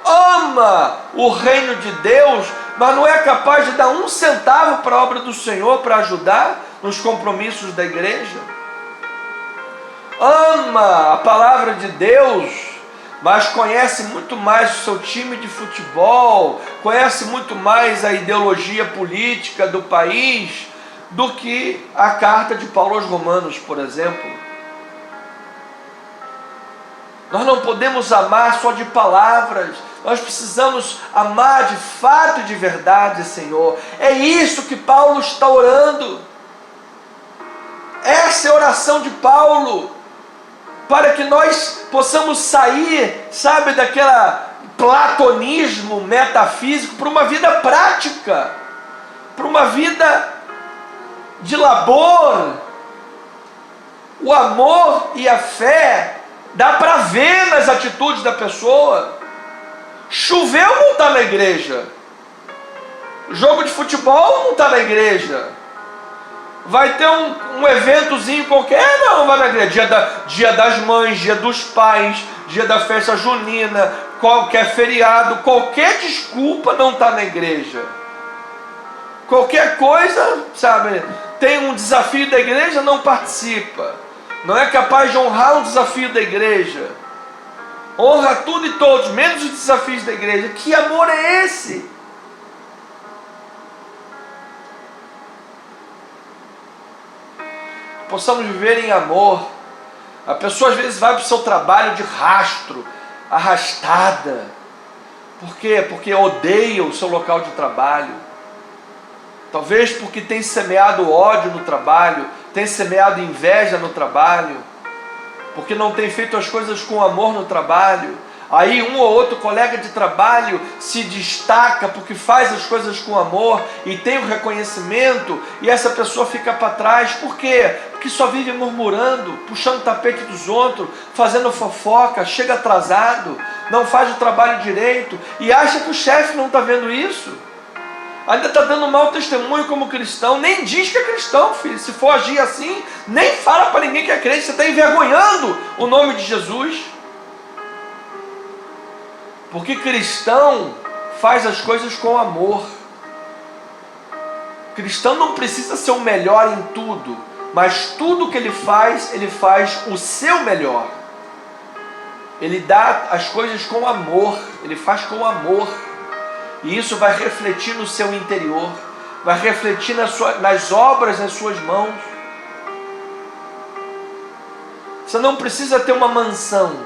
Speaker 1: Ama o reino de Deus, mas não é capaz de dar um centavo para a obra do Senhor, para ajudar nos compromissos da igreja. Ama a palavra de Deus, mas conhece muito mais o seu time de futebol, conhece muito mais a ideologia política do país do que a carta de Paulo aos Romanos, por exemplo. Nós não podemos amar só de palavras, nós precisamos amar de fato e de verdade, Senhor. É isso que Paulo está orando. Essa é a oração de Paulo, para que nós possamos sair, daquele platonismo metafísico para uma vida prática, para uma vida de labor. O amor e a fé dá para ver nas atitudes da pessoa. Choveu, não está na igreja. Jogo de futebol, não está na igreja. Vai ter um eventozinho qualquer, não vai na igreja. Dia das mães, dia dos pais, dia da festa junina, qualquer feriado, qualquer desculpa não está na igreja. Qualquer coisa, tem um desafio da igreja, não participa. Não é capaz de honrar um desafio da igreja. Honra tudo e todos, menos os desafios da igreja. Que amor é esse? Possamos viver em amor. A pessoa às vezes vai para o seu trabalho de rastro, arrastada. Por quê? Porque odeia o seu local de trabalho. Talvez porque tem semeado ódio no trabalho, tem semeado inveja no trabalho, porque não tem feito as coisas com amor no trabalho. Aí um ou outro colega de trabalho se destaca porque faz as coisas com amor e tem o reconhecimento, e essa pessoa fica para trás. Por quê? Porque só vive murmurando, puxando o tapete dos outros, fazendo fofoca, chega atrasado, não faz o trabalho direito e acha que o chefe não está vendo isso. Ainda está dando mau testemunho como cristão, nem diz que é cristão, filho. Se for agir assim, nem fala para ninguém que é crente, você está envergonhando o nome de Jesus. Porque cristão faz as coisas com amor. Cristão não precisa ser o melhor em tudo, mas tudo que ele faz o seu melhor. Ele dá as coisas com amor, Ele faz com amor. E isso vai refletir no seu interior, vai refletir nas obras das suas mãos. Você não precisa ter uma mansão,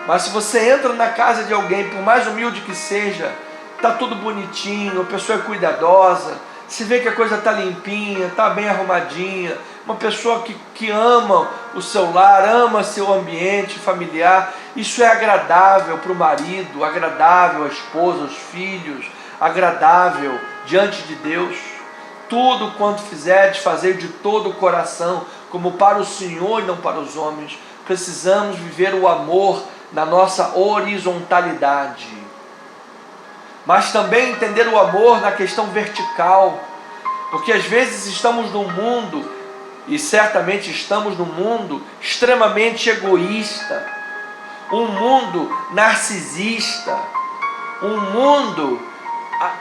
Speaker 1: mas se você entra na casa de alguém, por mais humilde que seja, está tudo bonitinho, a pessoa é cuidadosa, se vê que a coisa está limpinha, está bem arrumadinha, uma pessoa que ama o seu lar, ama seu ambiente familiar, isso é agradável para o marido, agradável à esposa, aos filhos, agradável diante de Deus. Tudo quanto fizerdes, fazer de todo o coração, como para o Senhor e não para os homens. Precisamos viver o amor na nossa horizontalidade, mas também entender o amor na questão vertical, porque às vezes estamos num mundo, e certamente estamos num mundo extremamente egoísta, um mundo narcisista, um mundo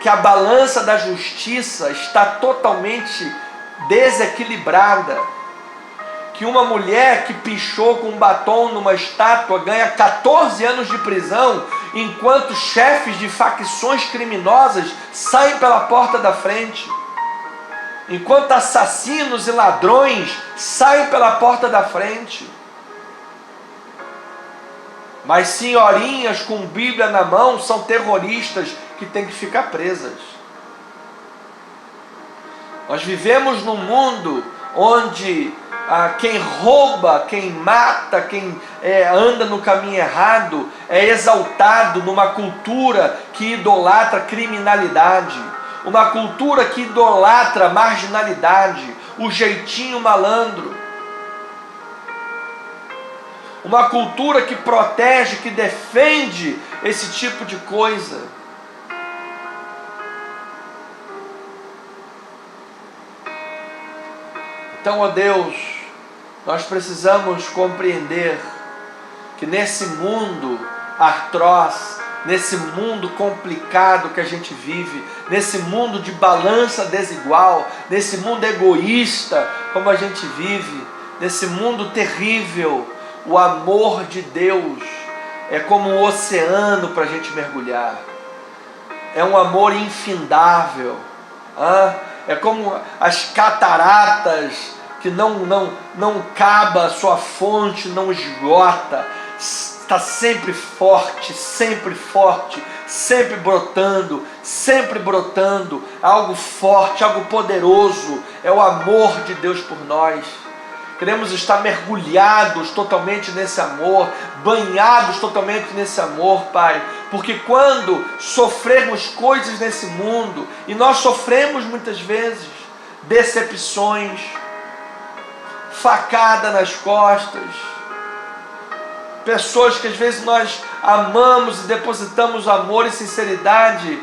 Speaker 1: que a balança da justiça está totalmente desequilibrada, que uma mulher que pichou com um batom numa estátua ganha 14 anos de prisão, enquanto chefes de facções criminosas saem pela porta da frente, enquanto assassinos e ladrões saem pela porta da frente. Mas senhorinhas com Bíblia na mão são terroristas que têm que ficar presas. Nós vivemos num mundo onde quem rouba, quem mata, quem anda no caminho errado é exaltado numa cultura que idolatra criminalidade, uma cultura que idolatra marginalidade, o jeitinho malandro, uma cultura que protege, que defende esse tipo de coisa. Então, ó Deus, nós precisamos compreender que nesse mundo atroz, nesse mundo complicado que a gente vive, nesse mundo de balança desigual, nesse mundo egoísta como a gente vive, nesse mundo terrível, o amor de Deus é como um oceano para a gente mergulhar. É um amor infindável. É como as cataratas que não acaba a sua fonte, não esgota, está sempre forte, sempre brotando, algo forte, algo poderoso, é o amor de Deus por nós. Queremos estar mergulhados totalmente nesse amor, banhados totalmente nesse amor, Pai, porque quando sofrermos coisas nesse mundo, e nós sofremos muitas vezes, decepções, facada nas costas, pessoas que às vezes nós amamos e depositamos amor e sinceridade,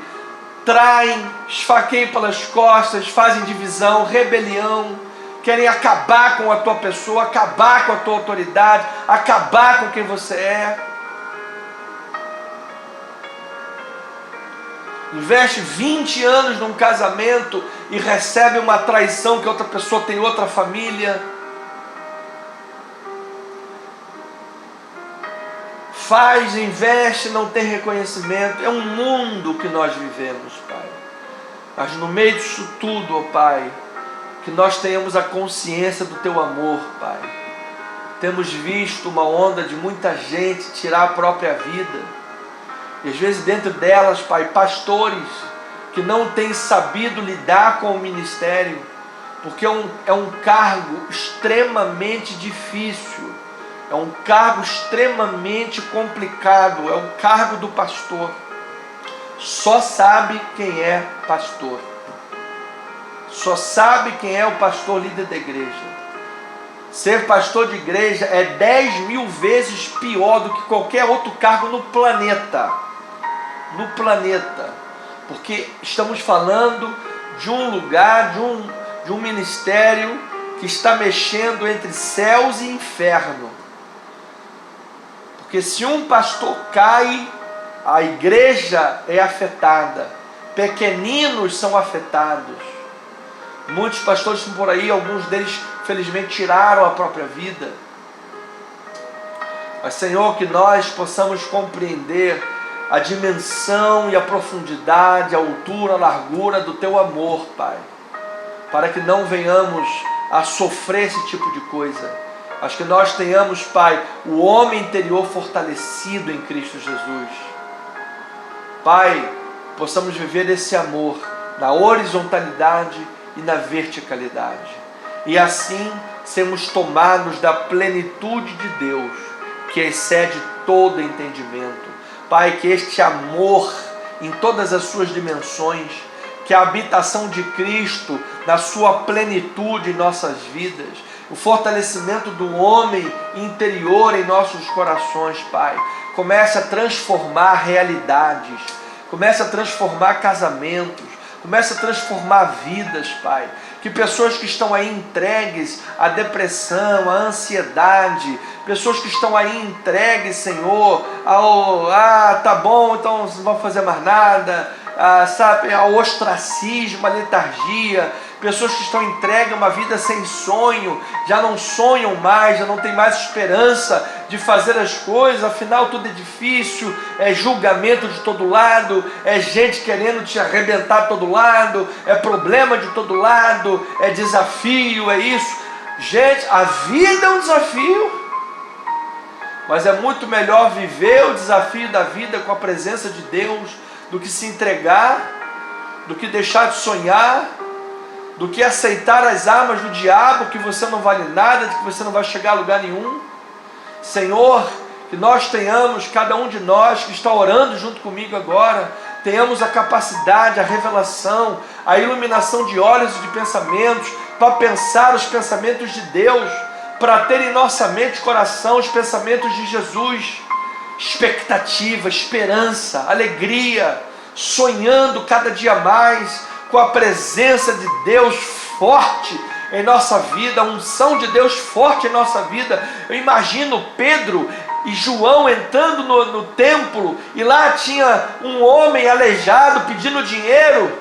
Speaker 1: traem, esfaqueiam pelas costas, fazem divisão, rebelião, querem acabar com a tua pessoa, acabar com a tua autoridade, acabar com quem você é. Investe 20 anos num casamento e recebe uma traição que outra pessoa tem outra família. Faz, investe, não tem reconhecimento. É um mundo que nós vivemos, Pai. Mas no meio disso tudo, ó Pai, que nós tenhamos a consciência do Teu amor, Pai. Temos visto uma onda de muita gente tirar a própria vida. E às vezes dentro delas, Pai, pastores que não têm sabido lidar com o ministério, porque é um cargo extremamente difícil, é um cargo extremamente complicado, é o cargo do pastor. Só sabe quem é pastor. Só sabe quem é o pastor líder da igreja. Ser pastor de igreja é 10.000 vezes pior do que qualquer outro cargo no planeta. No planeta. Porque estamos falando de um lugar, de um ministério que está mexendo entre céus e inferno. Porque se um pastor cai, a igreja é afetada. Pequeninos são afetados. Muitos pastores estão por aí, alguns deles felizmente tiraram a própria vida. Mas, Senhor, que nós possamos compreender a dimensão e a profundidade, a altura, a largura do Teu amor, Pai, para que não venhamos a sofrer esse tipo de coisa, mas que nós tenhamos, Pai, o homem interior fortalecido em Cristo Jesus. Pai, possamos viver esse amor na horizontalidade e na verticalidade, e assim sermos tomados da plenitude de Deus, que excede todo entendimento. Pai, que este amor em todas as suas dimensões, que a habitação de Cristo na sua plenitude em nossas vidas, o fortalecimento do homem interior em nossos corações, Pai, comece a transformar realidades, comece a transformar casamentos, comece a transformar vidas, Pai. Que pessoas que estão aí entregues à depressão, à ansiedade, pessoas que estão aí entregues, Senhor, ao tá bom, então não vão fazer mais nada, ao ostracismo, à letargia, pessoas que estão entregues a uma vida sem sonho, já não sonham mais, já não tem mais esperança de fazer as coisas, afinal tudo é difícil, é julgamento de todo lado, é gente querendo te arrebentar de todo lado, é problema de todo lado, é desafio, é isso. Gente, a vida é um desafio, mas é muito melhor viver o desafio da vida com a presença de Deus do que se entregar, do que deixar de sonhar, do que aceitar as armas do diabo, que você não vale nada, de que você não vai chegar a lugar nenhum. Senhor, que nós tenhamos, cada um de nós que está orando junto comigo agora, tenhamos a capacidade, a revelação, a iluminação de olhos e de pensamentos, para pensar os pensamentos de Deus, para ter em nossa mente e coração os pensamentos de Jesus, expectativa, esperança, alegria, sonhando cada dia mais com a presença de Deus forte em nossa vida, a unção de Deus forte em nossa vida. Eu imagino Pedro e João entrando no templo, e lá tinha um homem aleijado pedindo dinheiro,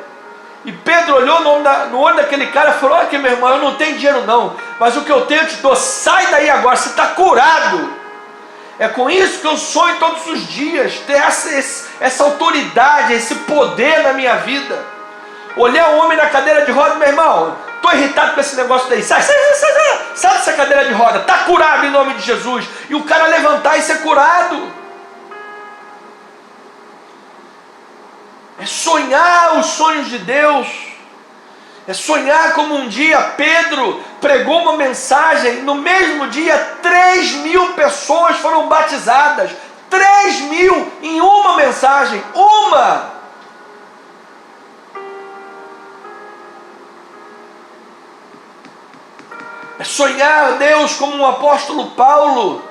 Speaker 1: e Pedro olhou no olho daquele cara e falou: olha aqui, meu irmão, eu não tenho dinheiro não, mas o que eu tenho eu te dou, sai daí agora, você está curado. É com isso que eu sonho todos os dias, ter essa autoridade, esse poder na minha vida. Olhar o homem na cadeira de roda: meu irmão, estou irritado com esse negócio daí, sai dessa cadeira de roda, está curado em nome de Jesus. E o cara levantar e ser curado. É sonhar os sonhos de Deus, é sonhar como um dia Pedro pregou uma mensagem, no mesmo dia 3.000 pessoas foram batizadas, 3.000 em uma mensagem, uma. É sonhar Deus como um apóstolo Paulo,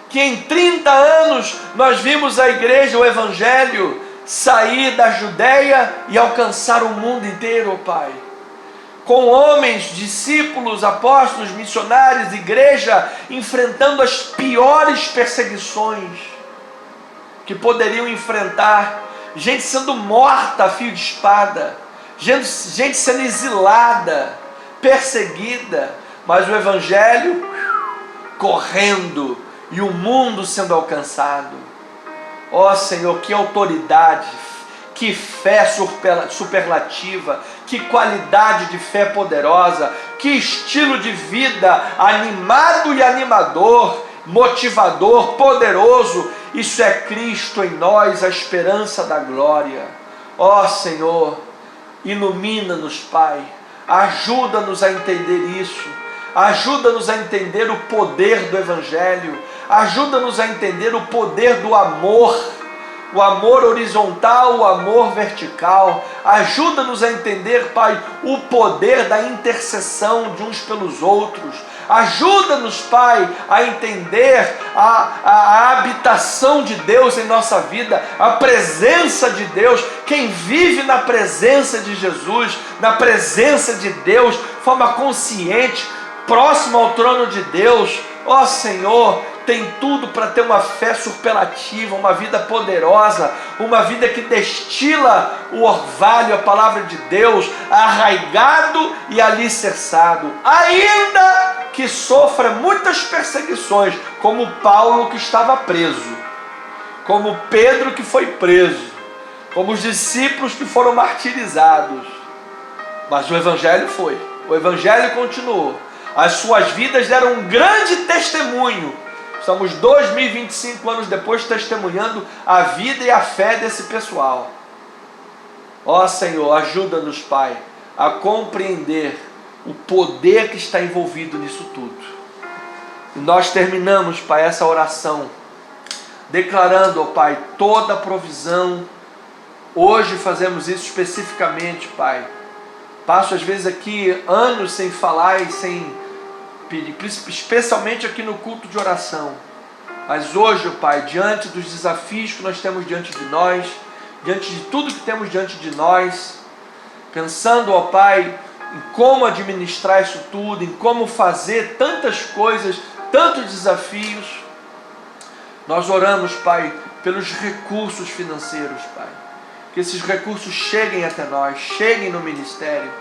Speaker 1: que em 30 anos nós vimos a igreja, o evangelho, sair da Judéia e alcançar o mundo inteiro, Pai. Com homens, discípulos, apóstolos, missionários, igreja, enfrentando as piores perseguições que poderiam enfrentar, gente sendo morta a fio de espada, gente sendo exilada, perseguida, mas o evangelho correndo e o mundo sendo alcançado. Ó Senhor, que autoridade, que fé superlativa, que qualidade de fé poderosa, que estilo de vida animado e animador, motivador, poderoso. Isso é Cristo em nós, a esperança da glória. Ó Senhor, ilumina-nos, Pai, ajuda-nos a entender isso, ajuda-nos a entender o poder do Evangelho, ajuda-nos a entender o poder do amor, o amor horizontal, o amor vertical. Ajuda-nos a entender, Pai, o poder da intercessão de uns pelos outros. Ajuda-nos, Pai, a entender a habitação de Deus em nossa vida, a presença de Deus. Quem vive na presença de Jesus, na presença de Deus, de forma consciente, próximo ao trono de Deus, ó Senhor, tem tudo para ter uma fé superlativa, uma vida poderosa, uma vida que destila o orvalho, a palavra de Deus, arraigado e alicerçado, ainda que sofra muitas perseguições, como Paulo, que estava preso, como Pedro, que foi preso, como os discípulos que foram martirizados. Mas o Evangelho o Evangelho continuou. As suas vidas deram um grande testemunho. Estamos 2025 anos depois testemunhando a vida e a fé desse pessoal. Ó Senhor, ajuda-nos, Pai, a compreender o poder que está envolvido nisso tudo. E nós terminamos, Pai, essa oração declarando, ó Pai, toda a provisão. Hoje fazemos isso especificamente, Pai. Passo às vezes aqui anos sem falar e sem pedir, especialmente aqui no culto de oração. Mas hoje, Pai, diante dos desafios que nós temos diante de nós, diante de tudo que temos diante de nós, pensando, ó Pai, em como administrar isso tudo, em como fazer tantas coisas, tantos desafios, nós oramos, Pai, pelos recursos financeiros, Pai. Que esses recursos cheguem até nós, cheguem no ministério,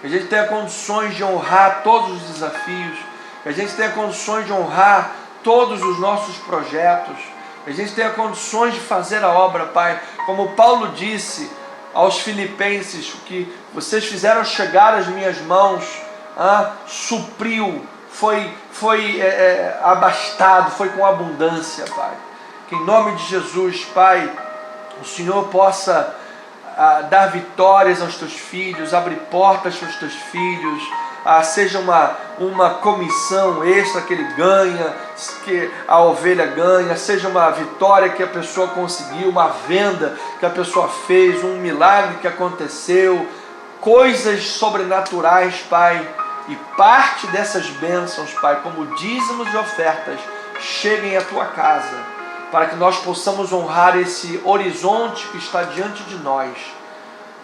Speaker 1: que a gente tenha condições de honrar todos os desafios, que a gente tenha condições de honrar todos os nossos projetos, que a gente tenha condições de fazer a obra, Pai. Como Paulo disse aos filipenses, o que vocês fizeram chegar às minhas mãos, supriu, foi abastado, foi com abundância, Pai. Que em nome de Jesus, Pai, o Senhor possa dar vitórias aos teus filhos, abrir portas para os teus filhos, seja uma comissão extra que ele ganha, que a ovelha ganha, seja uma vitória que a pessoa conseguiu, uma venda que a pessoa fez, um milagre que aconteceu, coisas sobrenaturais, Pai, e parte dessas bênçãos, Pai, como dízimos e ofertas, cheguem à tua casa, para que nós possamos honrar esse horizonte que está diante de nós,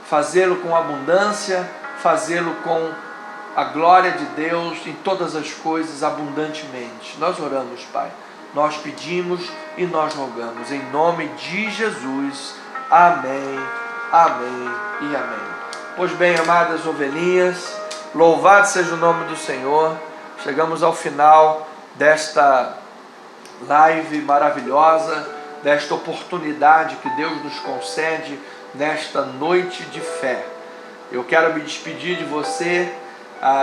Speaker 1: fazê-lo com abundância, fazê-lo com a glória de Deus em todas as coisas abundantemente. Nós oramos, Pai, nós pedimos e nós rogamos, em nome de Jesus. Amém, amém e amém. Pois bem, amadas ovelhinhas, louvado seja o nome do Senhor. Chegamos ao final desta live maravilhosa, desta oportunidade que Deus nos concede nesta noite de fé. Eu quero me despedir de você,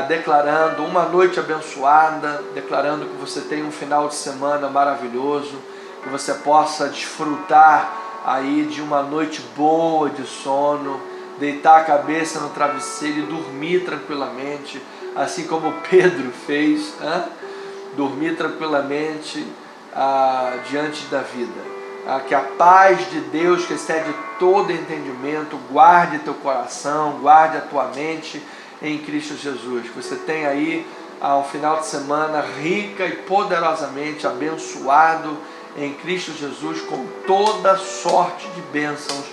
Speaker 1: declarando uma noite abençoada, declarando que você tem um final de semana maravilhoso, que você possa desfrutar aí de uma noite boa de sono, deitar a cabeça no travesseiro e dormir tranquilamente, assim como Pedro fez, dormir tranquilamente diante da vida. Que a paz de Deus, que excede todo entendimento, guarde teu coração, guarde a tua mente em Cristo Jesus. Que você tenha aí um final de semana rica e poderosamente abençoado em Cristo Jesus, com toda sorte de bênçãos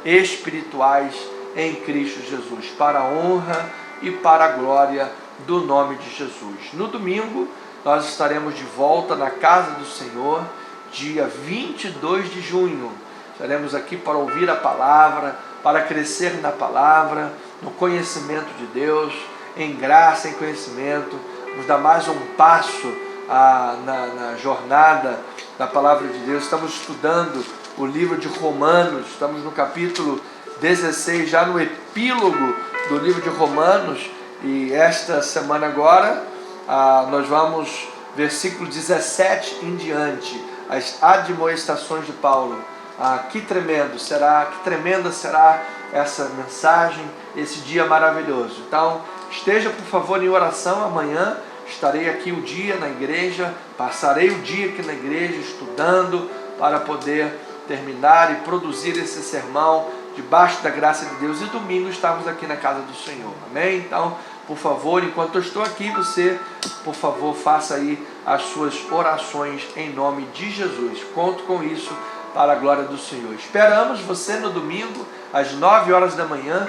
Speaker 1: espirituais em Cristo Jesus, para a honra e para a glória do nome de Jesus. No domingo nós estaremos de volta na casa do Senhor, dia 22 de junho. Estaremos aqui para ouvir a palavra, para crescer na palavra, no conhecimento de Deus, em graça, em conhecimento. Nos dar mais um passo na jornada da palavra de Deus. Estamos estudando o livro de Romanos, estamos no capítulo 16, já no epílogo do livro de Romanos, e esta semana agora nós vamos versículo 17 em diante, as admoestações de Paulo. Que tremenda será essa mensagem, esse dia maravilhoso. Então esteja por favor em oração. Amanhã estarei aqui o dia na igreja, passarei o dia aqui na igreja estudando para poder terminar e produzir esse sermão debaixo da graça de Deus, e domingo estamos aqui na casa do Senhor, amém? Então, por favor, enquanto eu estou aqui, você, por favor, faça aí as suas orações em nome de Jesus. Conto com isso para a glória do Senhor. Esperamos você no domingo, às 9 horas da manhã,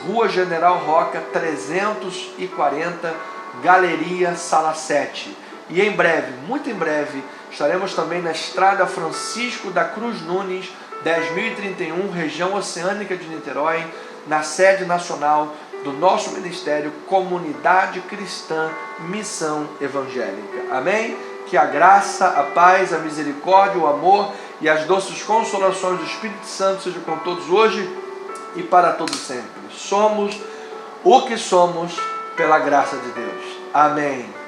Speaker 1: Rua General Roca, 340, Galeria Sala 7. E em breve, muito em breve, estaremos também na Estrada Francisco da Cruz Nunes, 10.031, região oceânica de Niterói, na sede nacional do nosso ministério Comunidade Cristã Missão Evangélica. Amém? Que a graça, a paz, a misericórdia, o amor e as doces consolações do Espírito Santo sejam com todos hoje e para todos sempre. Somos o que somos pela graça de Deus. Amém.